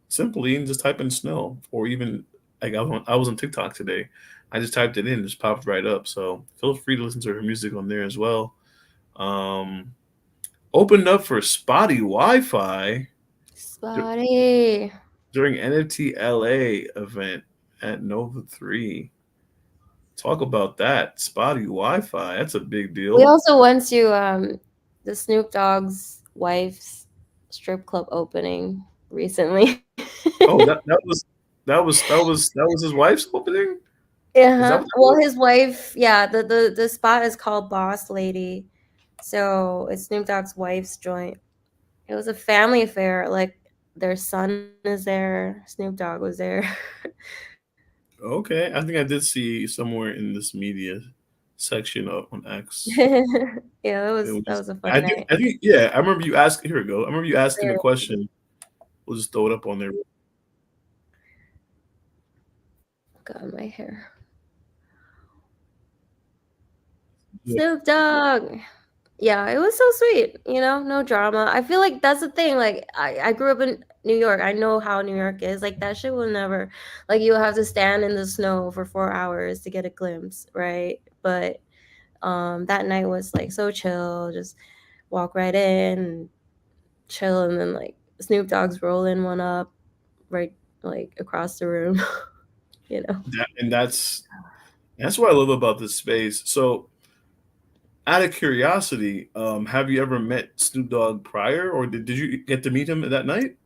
simply and just type in Snow, or even like I was on TikTok today. I just typed it in, it just popped right up. So feel free to listen to her music on there as well. Um, Opened up for spotty Wi-Fi Spotty. during NFTLA event at Nova 3. Talk about that. Spotty Wi-Fi. That's a big We deal. also went to the Snoop Dogg's wife's strip club opening recently. Oh, that was his wife's opening? Is that Yeah. what that Well, was? his wife, yeah, the spot is called Boss Lady. So it's Snoop Dogg's wife's joint. It was a family affair. Like their son is there, Snoop Dogg was there. Okay. I think I did see somewhere in this media section of on X. Yeah, It that was was a fun I think night. yeah, I remember you asking here we go. I remember you asking the Really. question. We'll just throw it up on there. God, my hair. Yeah. Snoop Dogg. Yeah, it was so sweet, no drama. I feel like that's the thing. Like I grew up in New York. I know how New York is. Like that shit will never like you have to stand in the snow for 4 hours to get a glimpse, right? But that night was like so chill, just walk right in, chill, and then like Snoop Dogg's rolling one up right like across the room, you know. And that's what I love about this space. So out of curiosity, have you ever met Snoop Dogg prior, or did you get to meet him that night?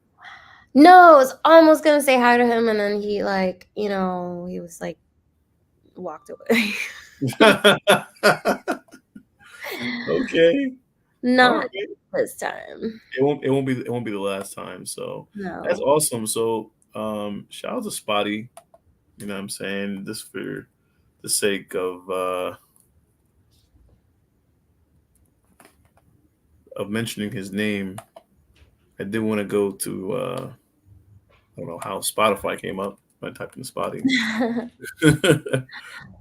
No, I was almost gonna say hi to him and then he like, he was like walked away. Okay, all Not right. this time. It won't be the last time. So that's No. awesome. So shout out to Spotty. You know what I'm saying? Just for the sake of mentioning his name, I did want to go to I don't know how Spotify came up. I typed in Spotty.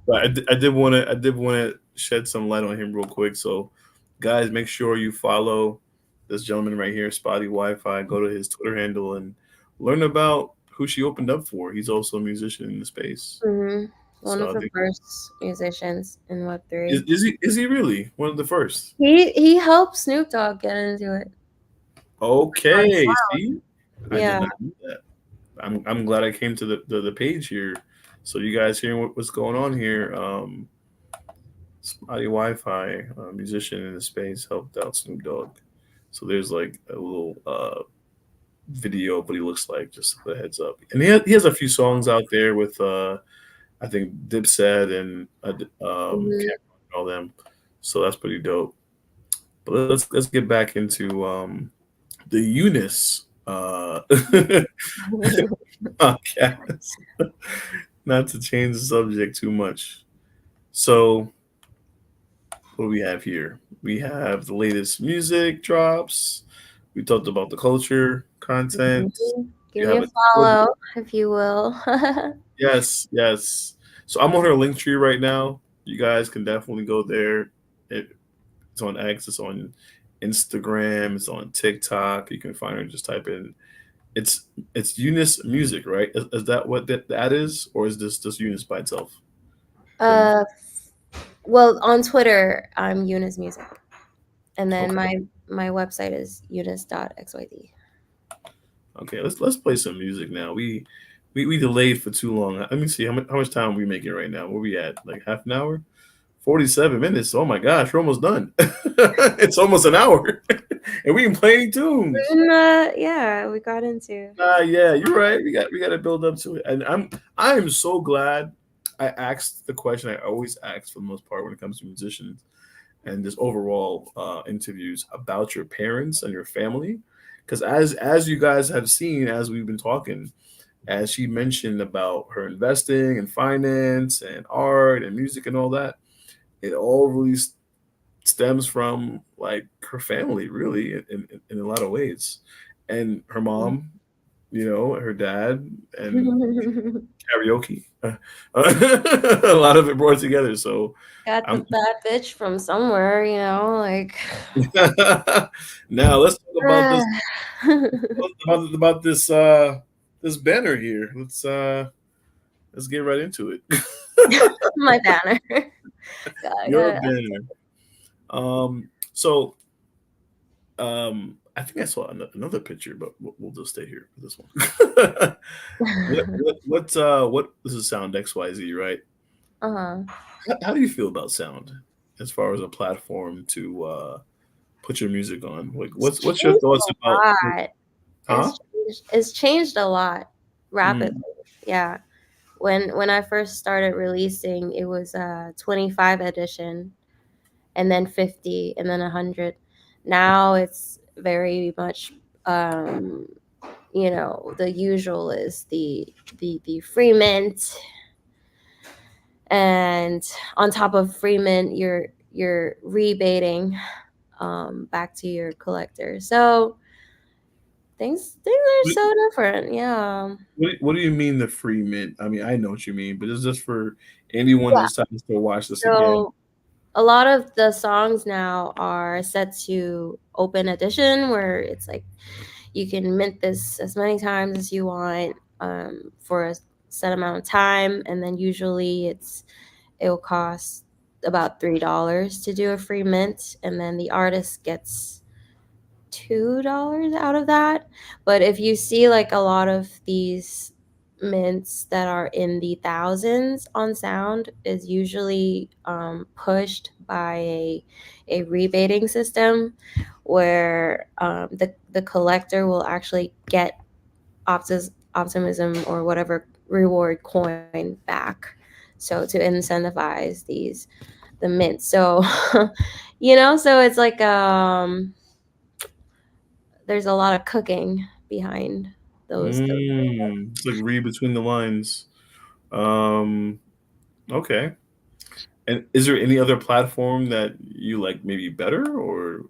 But I did want to shed some light on him real quick. So Guys, make sure you follow this gentleman right here, Spotty Wi-Fi. Go to his Twitter handle and learn about who she opened up for. He's also a musician in the space. Hmm. One So of I the think first musicians in Web3. is he really one of the first? He helped Snoop Dogg get into it. On Okay, Sound. see, I did Yeah. not know that. I'm glad I came to the page here, so you guys hearing what's going on here. Spotty Wi-Fi, musician in the space, helped out Snoop Dogg. So there's like a little video of what he looks like, just a heads up. And he has a few songs out there with I think Dipset and Hmm. Cameron and all them. So that's pretty dope. But let's get back into the Yunice podcast. Not to change the subject too much. So what do we have here? We have the latest music drops. We talked about the culture content. Give You me have a a follow, if you will. yes, yes. So I'm on her link tree right now. You guys can definitely go there. It's on X. It's on Instagram. It's on TikTok. You can find her. Just type in. It's it's Eunice Music, right? Is that what that is, or is this just Eunice by itself? What do you think? uh, well, on Twitter, I'm Yunice Music, and then Okay, my website is eunice.xyz. okay. Let's play some music now. We delayed for too long. Let me see how much time are we making right now. Where we at? Like half an hour? 47 minutes. Oh my gosh, we're almost done. It's almost an hour. And we can play any tunes. And yeah, we got into. Yeah, you're right. We got to build up to it. And I am so glad I asked the question I always ask for the most part when it comes to musicians and just overall interviews about your parents and your family. Because as you guys have seen, as we've been talking, as she mentioned about her investing and finance and art and music and all that, it all really stems from like her family, really, in a lot of ways, and her mom, her dad, and karaoke. A lot of it brought together. So Got the I'm bad bitch from somewhere, like. now let's talk about this about this banner here. Let's get right into it. My banner. Your Got banner. So I think I saw another picture, but we'll just stay here for this one. What this is Sound XYZ, right? Uh-huh. How do you feel about sound as far as a platform to put your music on? Like, It's what's your changed thoughts a about? lot. Huh? It's changed a lot rapidly. Mm, Yeah. When I first started releasing, it was 25 edition, and then 50, and then 100. Now it's very much, um the usual is the free mint, and on top of free mint, you're rebating back to your collector. So things are what, so different. Yeah. what do you mean the free mint? I mean, I know what you mean, but it's just for anyone that Yeah. decides to watch this again. So a lot of the songs now are set to open edition, where it's like you can mint this as many times as you want, for a set amount of time, and then usually it'll cost about $3 to do a free mint, and then the artist gets $2 out of that. But if you see like a lot of these mints that are in the thousands on Sound, is usually pushed by a rebating system, where the collector will actually get optimism or whatever reward coin back, so to incentivize the mint. So so it's like, there's a lot of cooking behind those. It's like read between the lines. Um, okay. And is there any other platform that you like maybe better or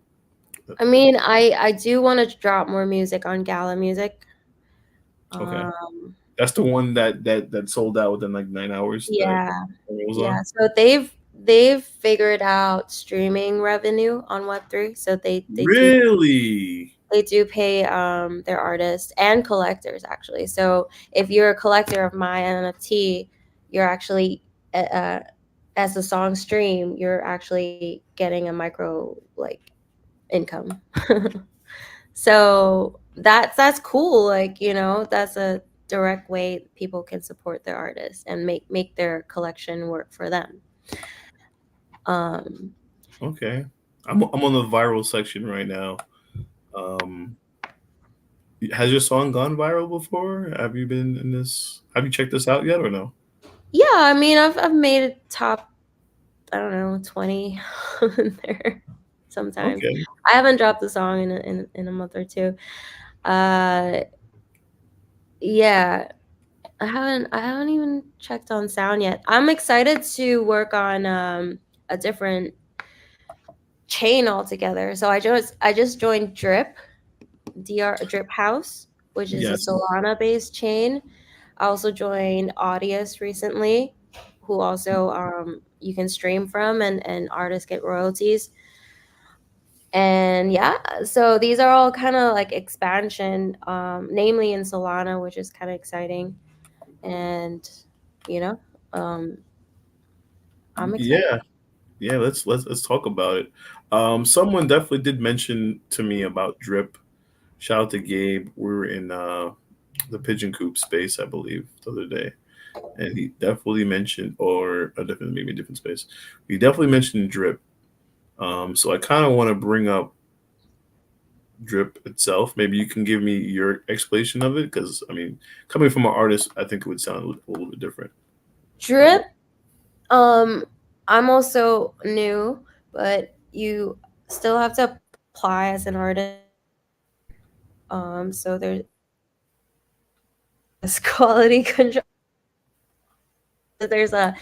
I mean, I do want to drop more music on Gala Music. okay? um That's the one that sold out within like 9 hours that yeah. it was Yeah, on. so they've they've figured out streaming revenue on Web3, so Really? they do pay their artists and collectors actually. So if you're a collector of my NFT, you're actually as the song stream, you're actually getting a micro like income. So that's cool. Like, that's a direct way people can support their artists and make their collection work for them. Um, Okay. I'm on the viral section right now. Um, has your song gone viral before? Have you been in this? Have you checked this out yet or no? yeah, I mean, I've made a top, I don't know, 20 in there sometimes. Okay. I haven't dropped the song in a month or two. Uh, yeah, I haven't even checked on sound yet. I'm excited to work on a different chain altogether. So I just joined Drip House, which is a Yes. Solana based chain. I also joined Audius recently, who also you can stream from, and artists get royalties. And yeah, so these are all kind of like expansion, namely in Solana, which is kind of exciting. And you know, um, I'm excited. Yeah. Yeah. Let's talk about it. Someone definitely did mention to me about Drip. Shout out to Gabe. We were in the Pigeon Coop space, I believe, the other day, and he definitely mentioned, or a different, maybe a different space. He definitely mentioned Drip. So I kind of want to bring up Drip itself. Maybe you can give me your explanation of it, because I mean, coming from an artist, I think it would sound a little bit different. Drip. Um, I'm also new, but you still have to apply as an artist. So there's this quality control. There's a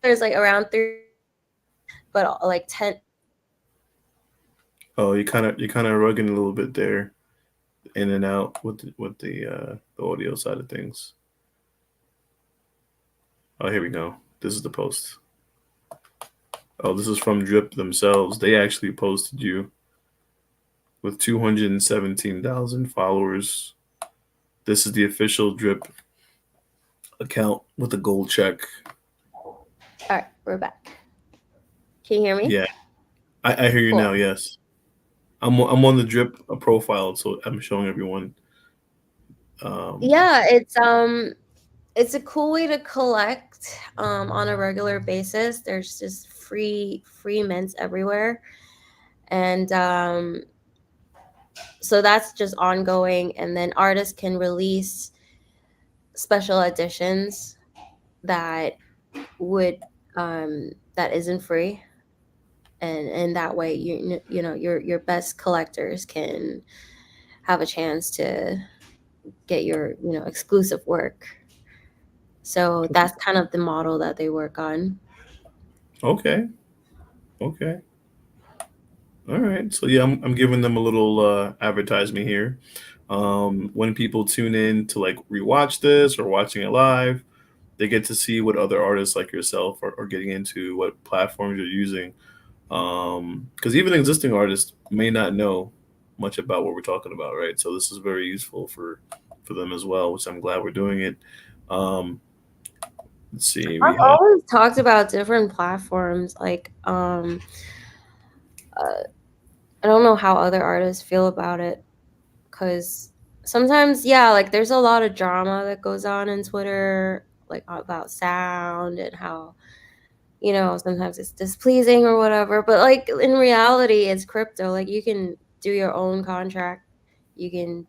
there's like around three, but like 10. Oh, you kind of rugging a little bit there, in and out with the audio side of things. Oh, here we go. This is the post. Oh, this is from Drip themselves. They actually posted you with 217,000 followers. This is the official Drip account with a gold check. All right, we're back. Can you hear me? Yeah, I hear you Cool. now. Yes, I'm on the Drip profile, so I'm showing everyone. Um, Yeah, it's a cool way to collect on a regular basis. There's just free mints everywhere, and so that's just ongoing. And then artists can release special editions that would that isn't free, and that way your best collectors can have a chance to get your exclusive work. So that's kind of the model that they work on. okay, okay, all right. So yeah, I'm giving them a little advertisement here. When people tune in to like rewatch this or watching it live, they get to see what other artists like yourself are getting into, what platforms you're using. Because even existing artists may not know much about what we're talking about, right? So this is very useful for them as well, which I'm glad we're doing it. Um, let's see, we I've have always talked about different platforms. Like, uh, I don't know how other artists feel about it, because sometimes, yeah, like there's a lot of drama that goes on in Twitter, like about sound and how sometimes it's displeasing or whatever. But like in reality, it's crypto. Like you can do your own contract. You can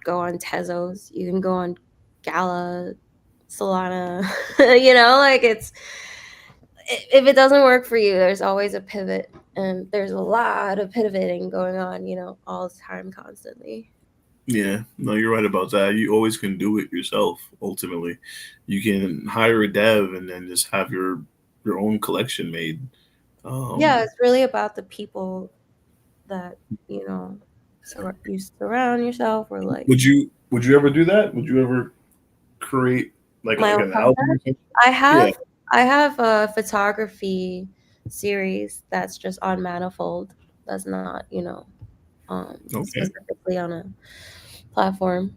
go on Tezos. You can go on Gala, Solana. Like if it doesn't work for you, there's always a pivot, and there's a lot of pivoting going on, all the time, constantly. yeah, no, you're right about that. You always can do it yourself. Ultimately, you can hire a dev and then just have your own collection made. Yeah, Um, it's really about the people that you know you surround yourself, or like would you ever do that? Would you ever create like my own an album content. or something? I Yeah. have I have a photography series that's just on Manifold. That's not, Okay. specifically on a platform.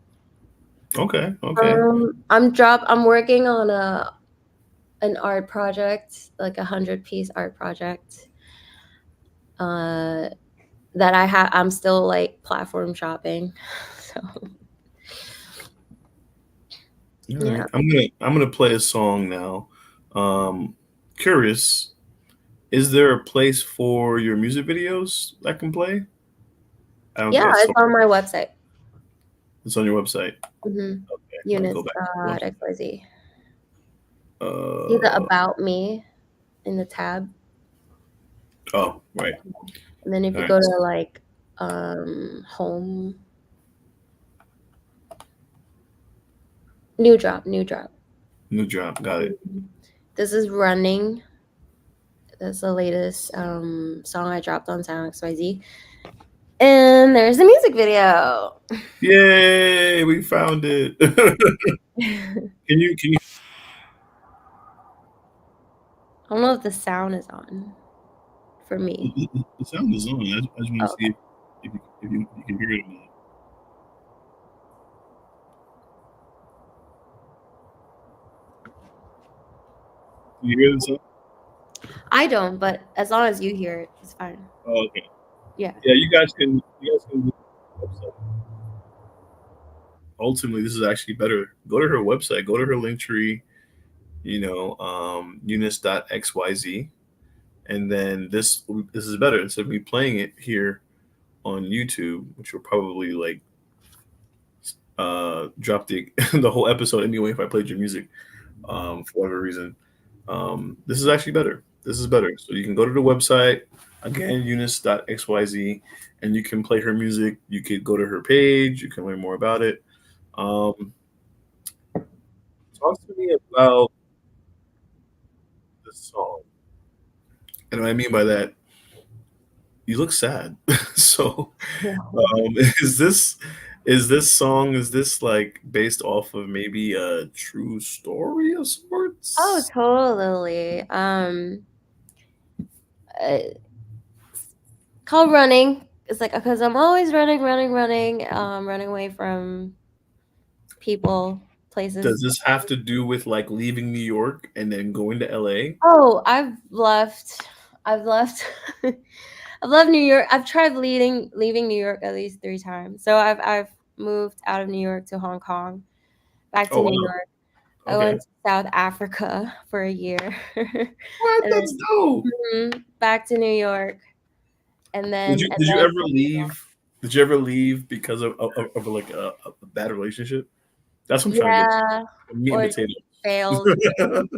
Okay. Okay. I'm working on an art project, like 100-piece art project. Uh, that I'm still like platform shopping. So All yeah. right. I'm gonna play a song now. Curious, is there a place for your music videos I can play? I don't Yeah, think I it's saw. on my website. It's on your website. Mm-hmm. Okay. Let me go back to the website. Yunice.xyz. See the Uh about me in the tab. oh, right. And then if All you right. go to like home, new drop. New drop. Got it. This is running. That's the latest song I dropped on Sound XYZ. And there's the music video. Yay! We found it. Can you? I don't know if the sound is on for me. The sound is on. I just want to Oh, see if you can hear it or not. Can you hear the sound? I don't, but as long as you hear it, it's fine. Oh, okay. Yeah. Yeah, you guys can do the website. Ultimately, this is actually better. Go to her website. Go to her link tree. Eunice.xyz, and then this is better. Instead of me playing it here on YouTube, which will probably like drop the the whole episode anyway if I played your music for whatever reason. This is actually better. This is better. So you can go to the website again, Eunice.xyz, and you can play her music. You could go to her page. You can learn more about it. Um, Talk to me about this song. And what I mean by that, you look sad. So, um, is this is this like based off of maybe a true story of Oh, sorts? totally. It's called running. It's like because I'm always running away from people, places. Does this have to do with like leaving New York and then going to LA? Oh, I've left. I've left New York. I've tried leaving New York at least 3 times. So I've moved out of New York to Hong Kong, back to Oh New wow. York. I Okay. went to South Africa for a year, What? and That's dope. back to New York, and Did then you and did you then ever leave? Did you ever leave because of like a bad relationship? That's what I'm trying to get to. yeah, Meat and or just potatoes. failed relationship.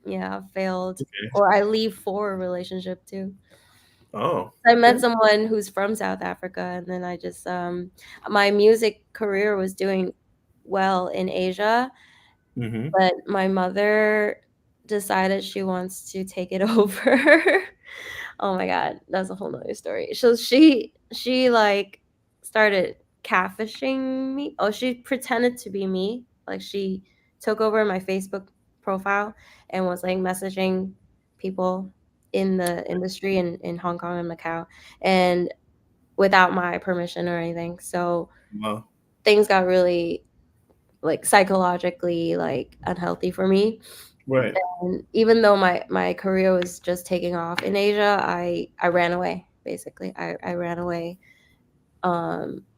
Yeah, failed, Okay. or I leave for a relationship too. Oh, I okay. met someone who's from South Africa, and then I just my music career was doing well in Asia, Mm-hmm. but my mother decided she wants to take it over. Oh my god, that's a whole nother story. So she like started catfishing me. Oh, she pretended to be me. Like she took over my Facebook profile and was like messaging people in the industry in Hong Kong and Macau, and without my permission or anything. So Wow. things got really like psychologically like unhealthy for me. Right. And even though my career was just taking off in Asia, I ran away basically. I ran away.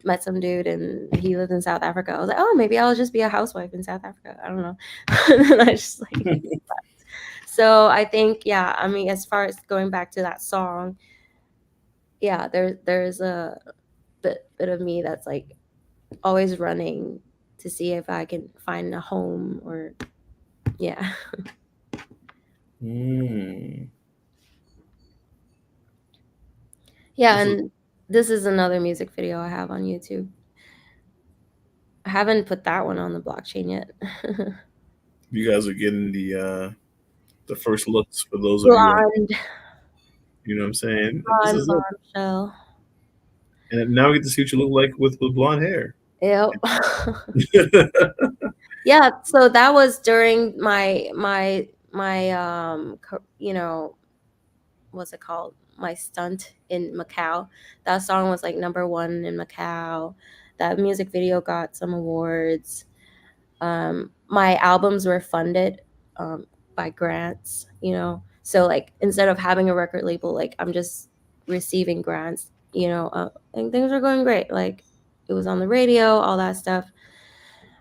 Met some dude and he lived in South Africa. I was like, oh, maybe I'll just be a housewife in South Africa. I don't know. And I just like so I think yeah. I mean, as far as going back to that song, yeah, there's a bit of me that's like always running to see if I can find a home or yeah. Mm. Yeah, This is and this is another music video I have on YouTube. I haven't put that one on the blockchain yet. you guys are getting the first looks for those of you on. Blonde, You know what I'm saying? This blonde is it. bombshell. And now we get to see what you look like with blonde hair. Yep. Yeah, so that was during my what's it called? My stunt in Macau. That song was like number one in Macau. That music video got some awards. My albums were funded um, by grants, So like instead of having a record label, like I'm just receiving grants, and things are going great. Like it was on the radio, all that stuff.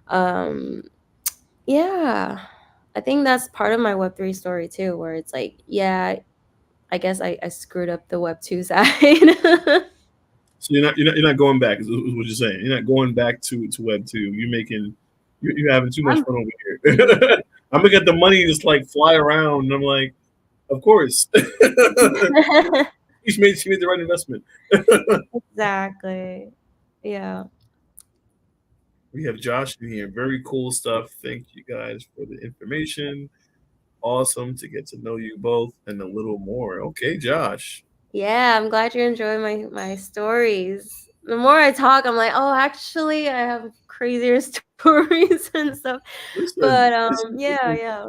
Um, yeah, I think that's part of my Web3 story too, where it's like, yeah, I guess I screwed up the Web2 side. So you're not going back. Is what you're saying. You're not going back to Web 2. You're having too much I'm fun over here. I'm gonna get the money just like fly around, and I'm like, of course. She made the right investment. exactly. Yeah. We have Josh in here. Very cool stuff. Thank you guys for the information. Awesome to get to know you both and a little more. Okay, Josh. Yeah, I'm glad you enjoy my stories. The more I talk, I'm like, oh, actually, I have crazier stories and stuff. Listen, But this is yeah, open. yeah.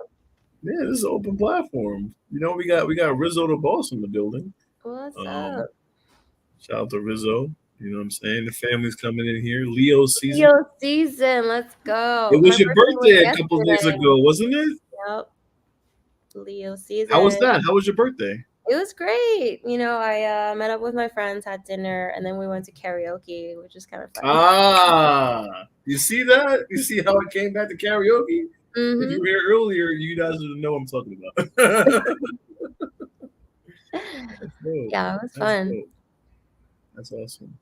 Yeah, this is an open platform. We got Rizzo the boss in the building. What's Um, up? Shout out to Rizzo. You know what I'm saying? The family's coming in here. Leo season. Leo season, let's It go. My was your birthday was birthday a couple of days yesterday. ago, wasn't it? Yep, Leo How was season. that? How was your birthday? It was great. I met up with my friends, had dinner, and then we went to karaoke, which is kind of fun. Ah, you see that? You see how it came back to karaoke? If you Mm-hmm. were here earlier, you guys would know what I'm talking about. That's dope. Yeah, it was That's fun. dope. That's awesome.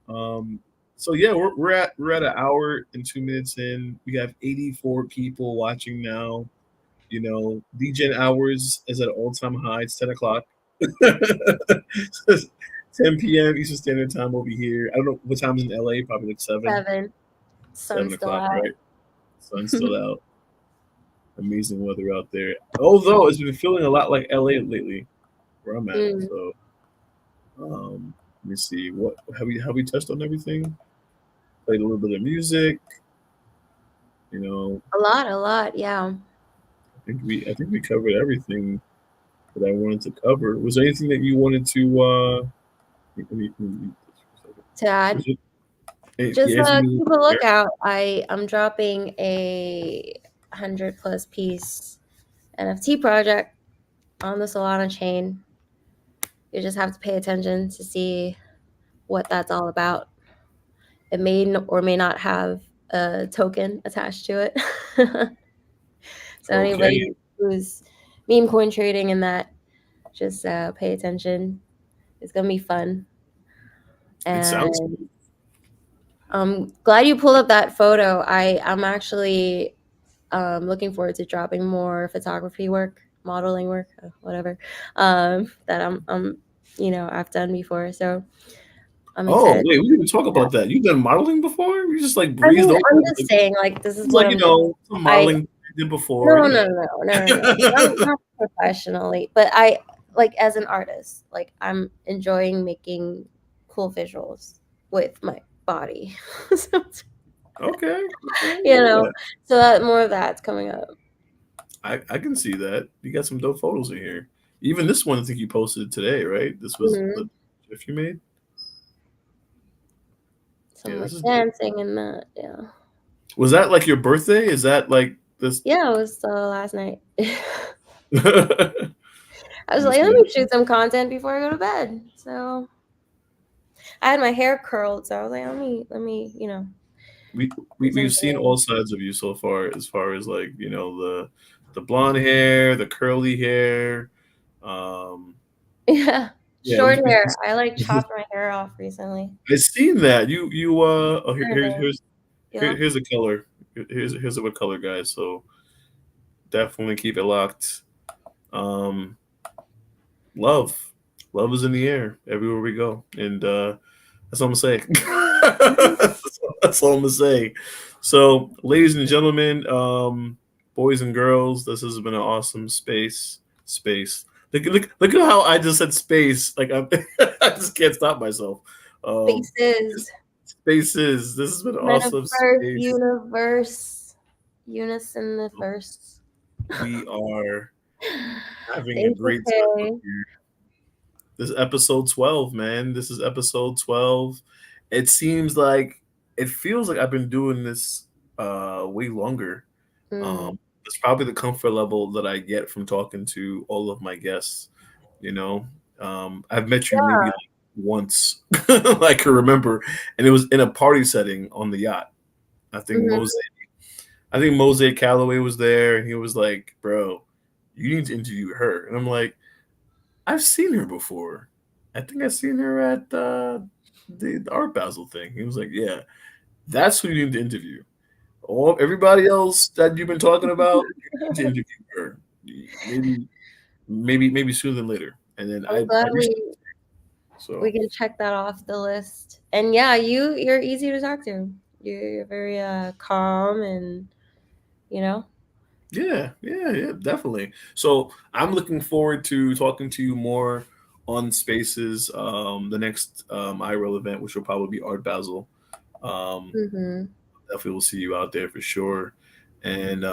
Um, so yeah, we're at an hour and 2 minutes in. We have 84 people watching now. You know, DGen hours is at an all-time high. It's 10 o'clock. 10 p.m. Eastern Standard Time over here. I don't know what time is in LA. Probably like 7. 7. Seven Sun's still o'clock, out. right? Sun's still out. Amazing weather out there. Although it's been feeling a lot like LA lately, where I'm at. Mm. So, let me see. What have we touched on everything? Played a little bit of music. You know, A lot, yeah. I think we covered everything that I wanted to cover. Was there anything that you wanted to? To add, Was it, just yeah, anything keep a lookout. I'm dropping a 100+ piece NFT project on the Solana chain. You just have to pay attention to see what that's all about. It may or may not have a token attached to it. So okay. anybody who's meme coin trading in that, just pay attention. It's gonna be fun. It sounds And I'm glad you pulled up that photo. I'm actually looking forward to dropping more photography work, modeling work, whatever, that I've done before. So I'm Oh, excited. wait, we didn't talk about that. You've done modeling before? You just like I breezed mean, over I'm it. just saying, like, this is It's what like, I'm doing. some I modeling you did before, No, not professionally, but like as an artist, like I'm enjoying making cool visuals with my body. So, Okay. you Yeah. know, so that more of that's coming up. I can see that. You got some dope photos in here. Even this one, I think you posted today, right? This was Hmm. the GIF you made. So Yeah, I'm this like is dope. dancing and that, yeah. Was that like your birthday? Is that like this? Yeah, it was last night. Let I was me like, see let that. me shoot some content before I go to bed. So I had my hair curled, so I was like, let me We, do we've seen all something. sides of you so far as like the blonde hair, the curly hair. Um, Yeah, yeah, short we hair. I like chopped my hair off recently. I've seen that. You oh Yep. here's a color. Here's a what color, guys. So definitely keep it locked. Um, love, love is in the air everywhere we go, and that's all I'm gonna say. That's all I'm gonna say. So, ladies and gentlemen, boys and girls, this has been an awesome space. Look at how I just said space. Like I just can't stop myself. Um, Spaces. spaces. This has been an awesome Metaverse, space. universe. Eunice in the verse. We are having a Thank you, great time up Kay. here. This is episode 12, man. This is episode 12. It seems like it feels like I've been doing this way longer. Mm. It's probably the comfort level that I get from talking to all of my guests. You know, I've met you maybe Yeah. like once, I can remember, and it was in a party setting on the yacht. I think Mhm. Mose, I think Mose Calloway was there, and he was like, "Bro, you need to interview her." And I'm like, "I've seen her before. I think I've seen her at the Art Basel thing." He was like, "Yeah, that's who you need to interview. All everybody else that you've been talking about, you need to interview her. Maybe sooner than later." And then I'm I glad reached out to her. we So can check that off the list. And yeah, you're easy to talk to. You're very calm and you know. yeah, definitely. So I'm looking forward to talking to you more on Spaces. The next IRL event, which will probably be Art Basel. Um, Mhm. Definitely will see you out there for sure. And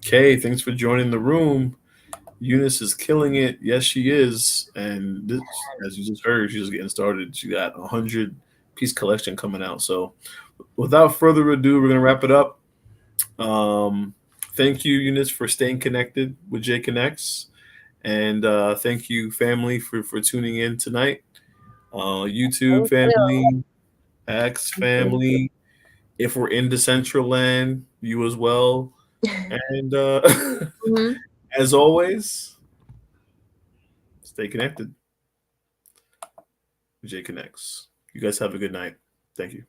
Kay, thanks for joining the room. Yunice is killing it. Yes, she is. And this, as you just heard, she's just getting started. She got 100-piece collection coming out. So without further ado, we're gonna wrap it up. Um, Thank you, Eunice, for staying connected with J Connects, and thank you, family, for tuning in tonight. YouTube Thank you. family, X Thank you. family. If we're in DCentral land, you as well. And Mhm. as always, stay connected. J Connects. You guys have a good night. Thank you.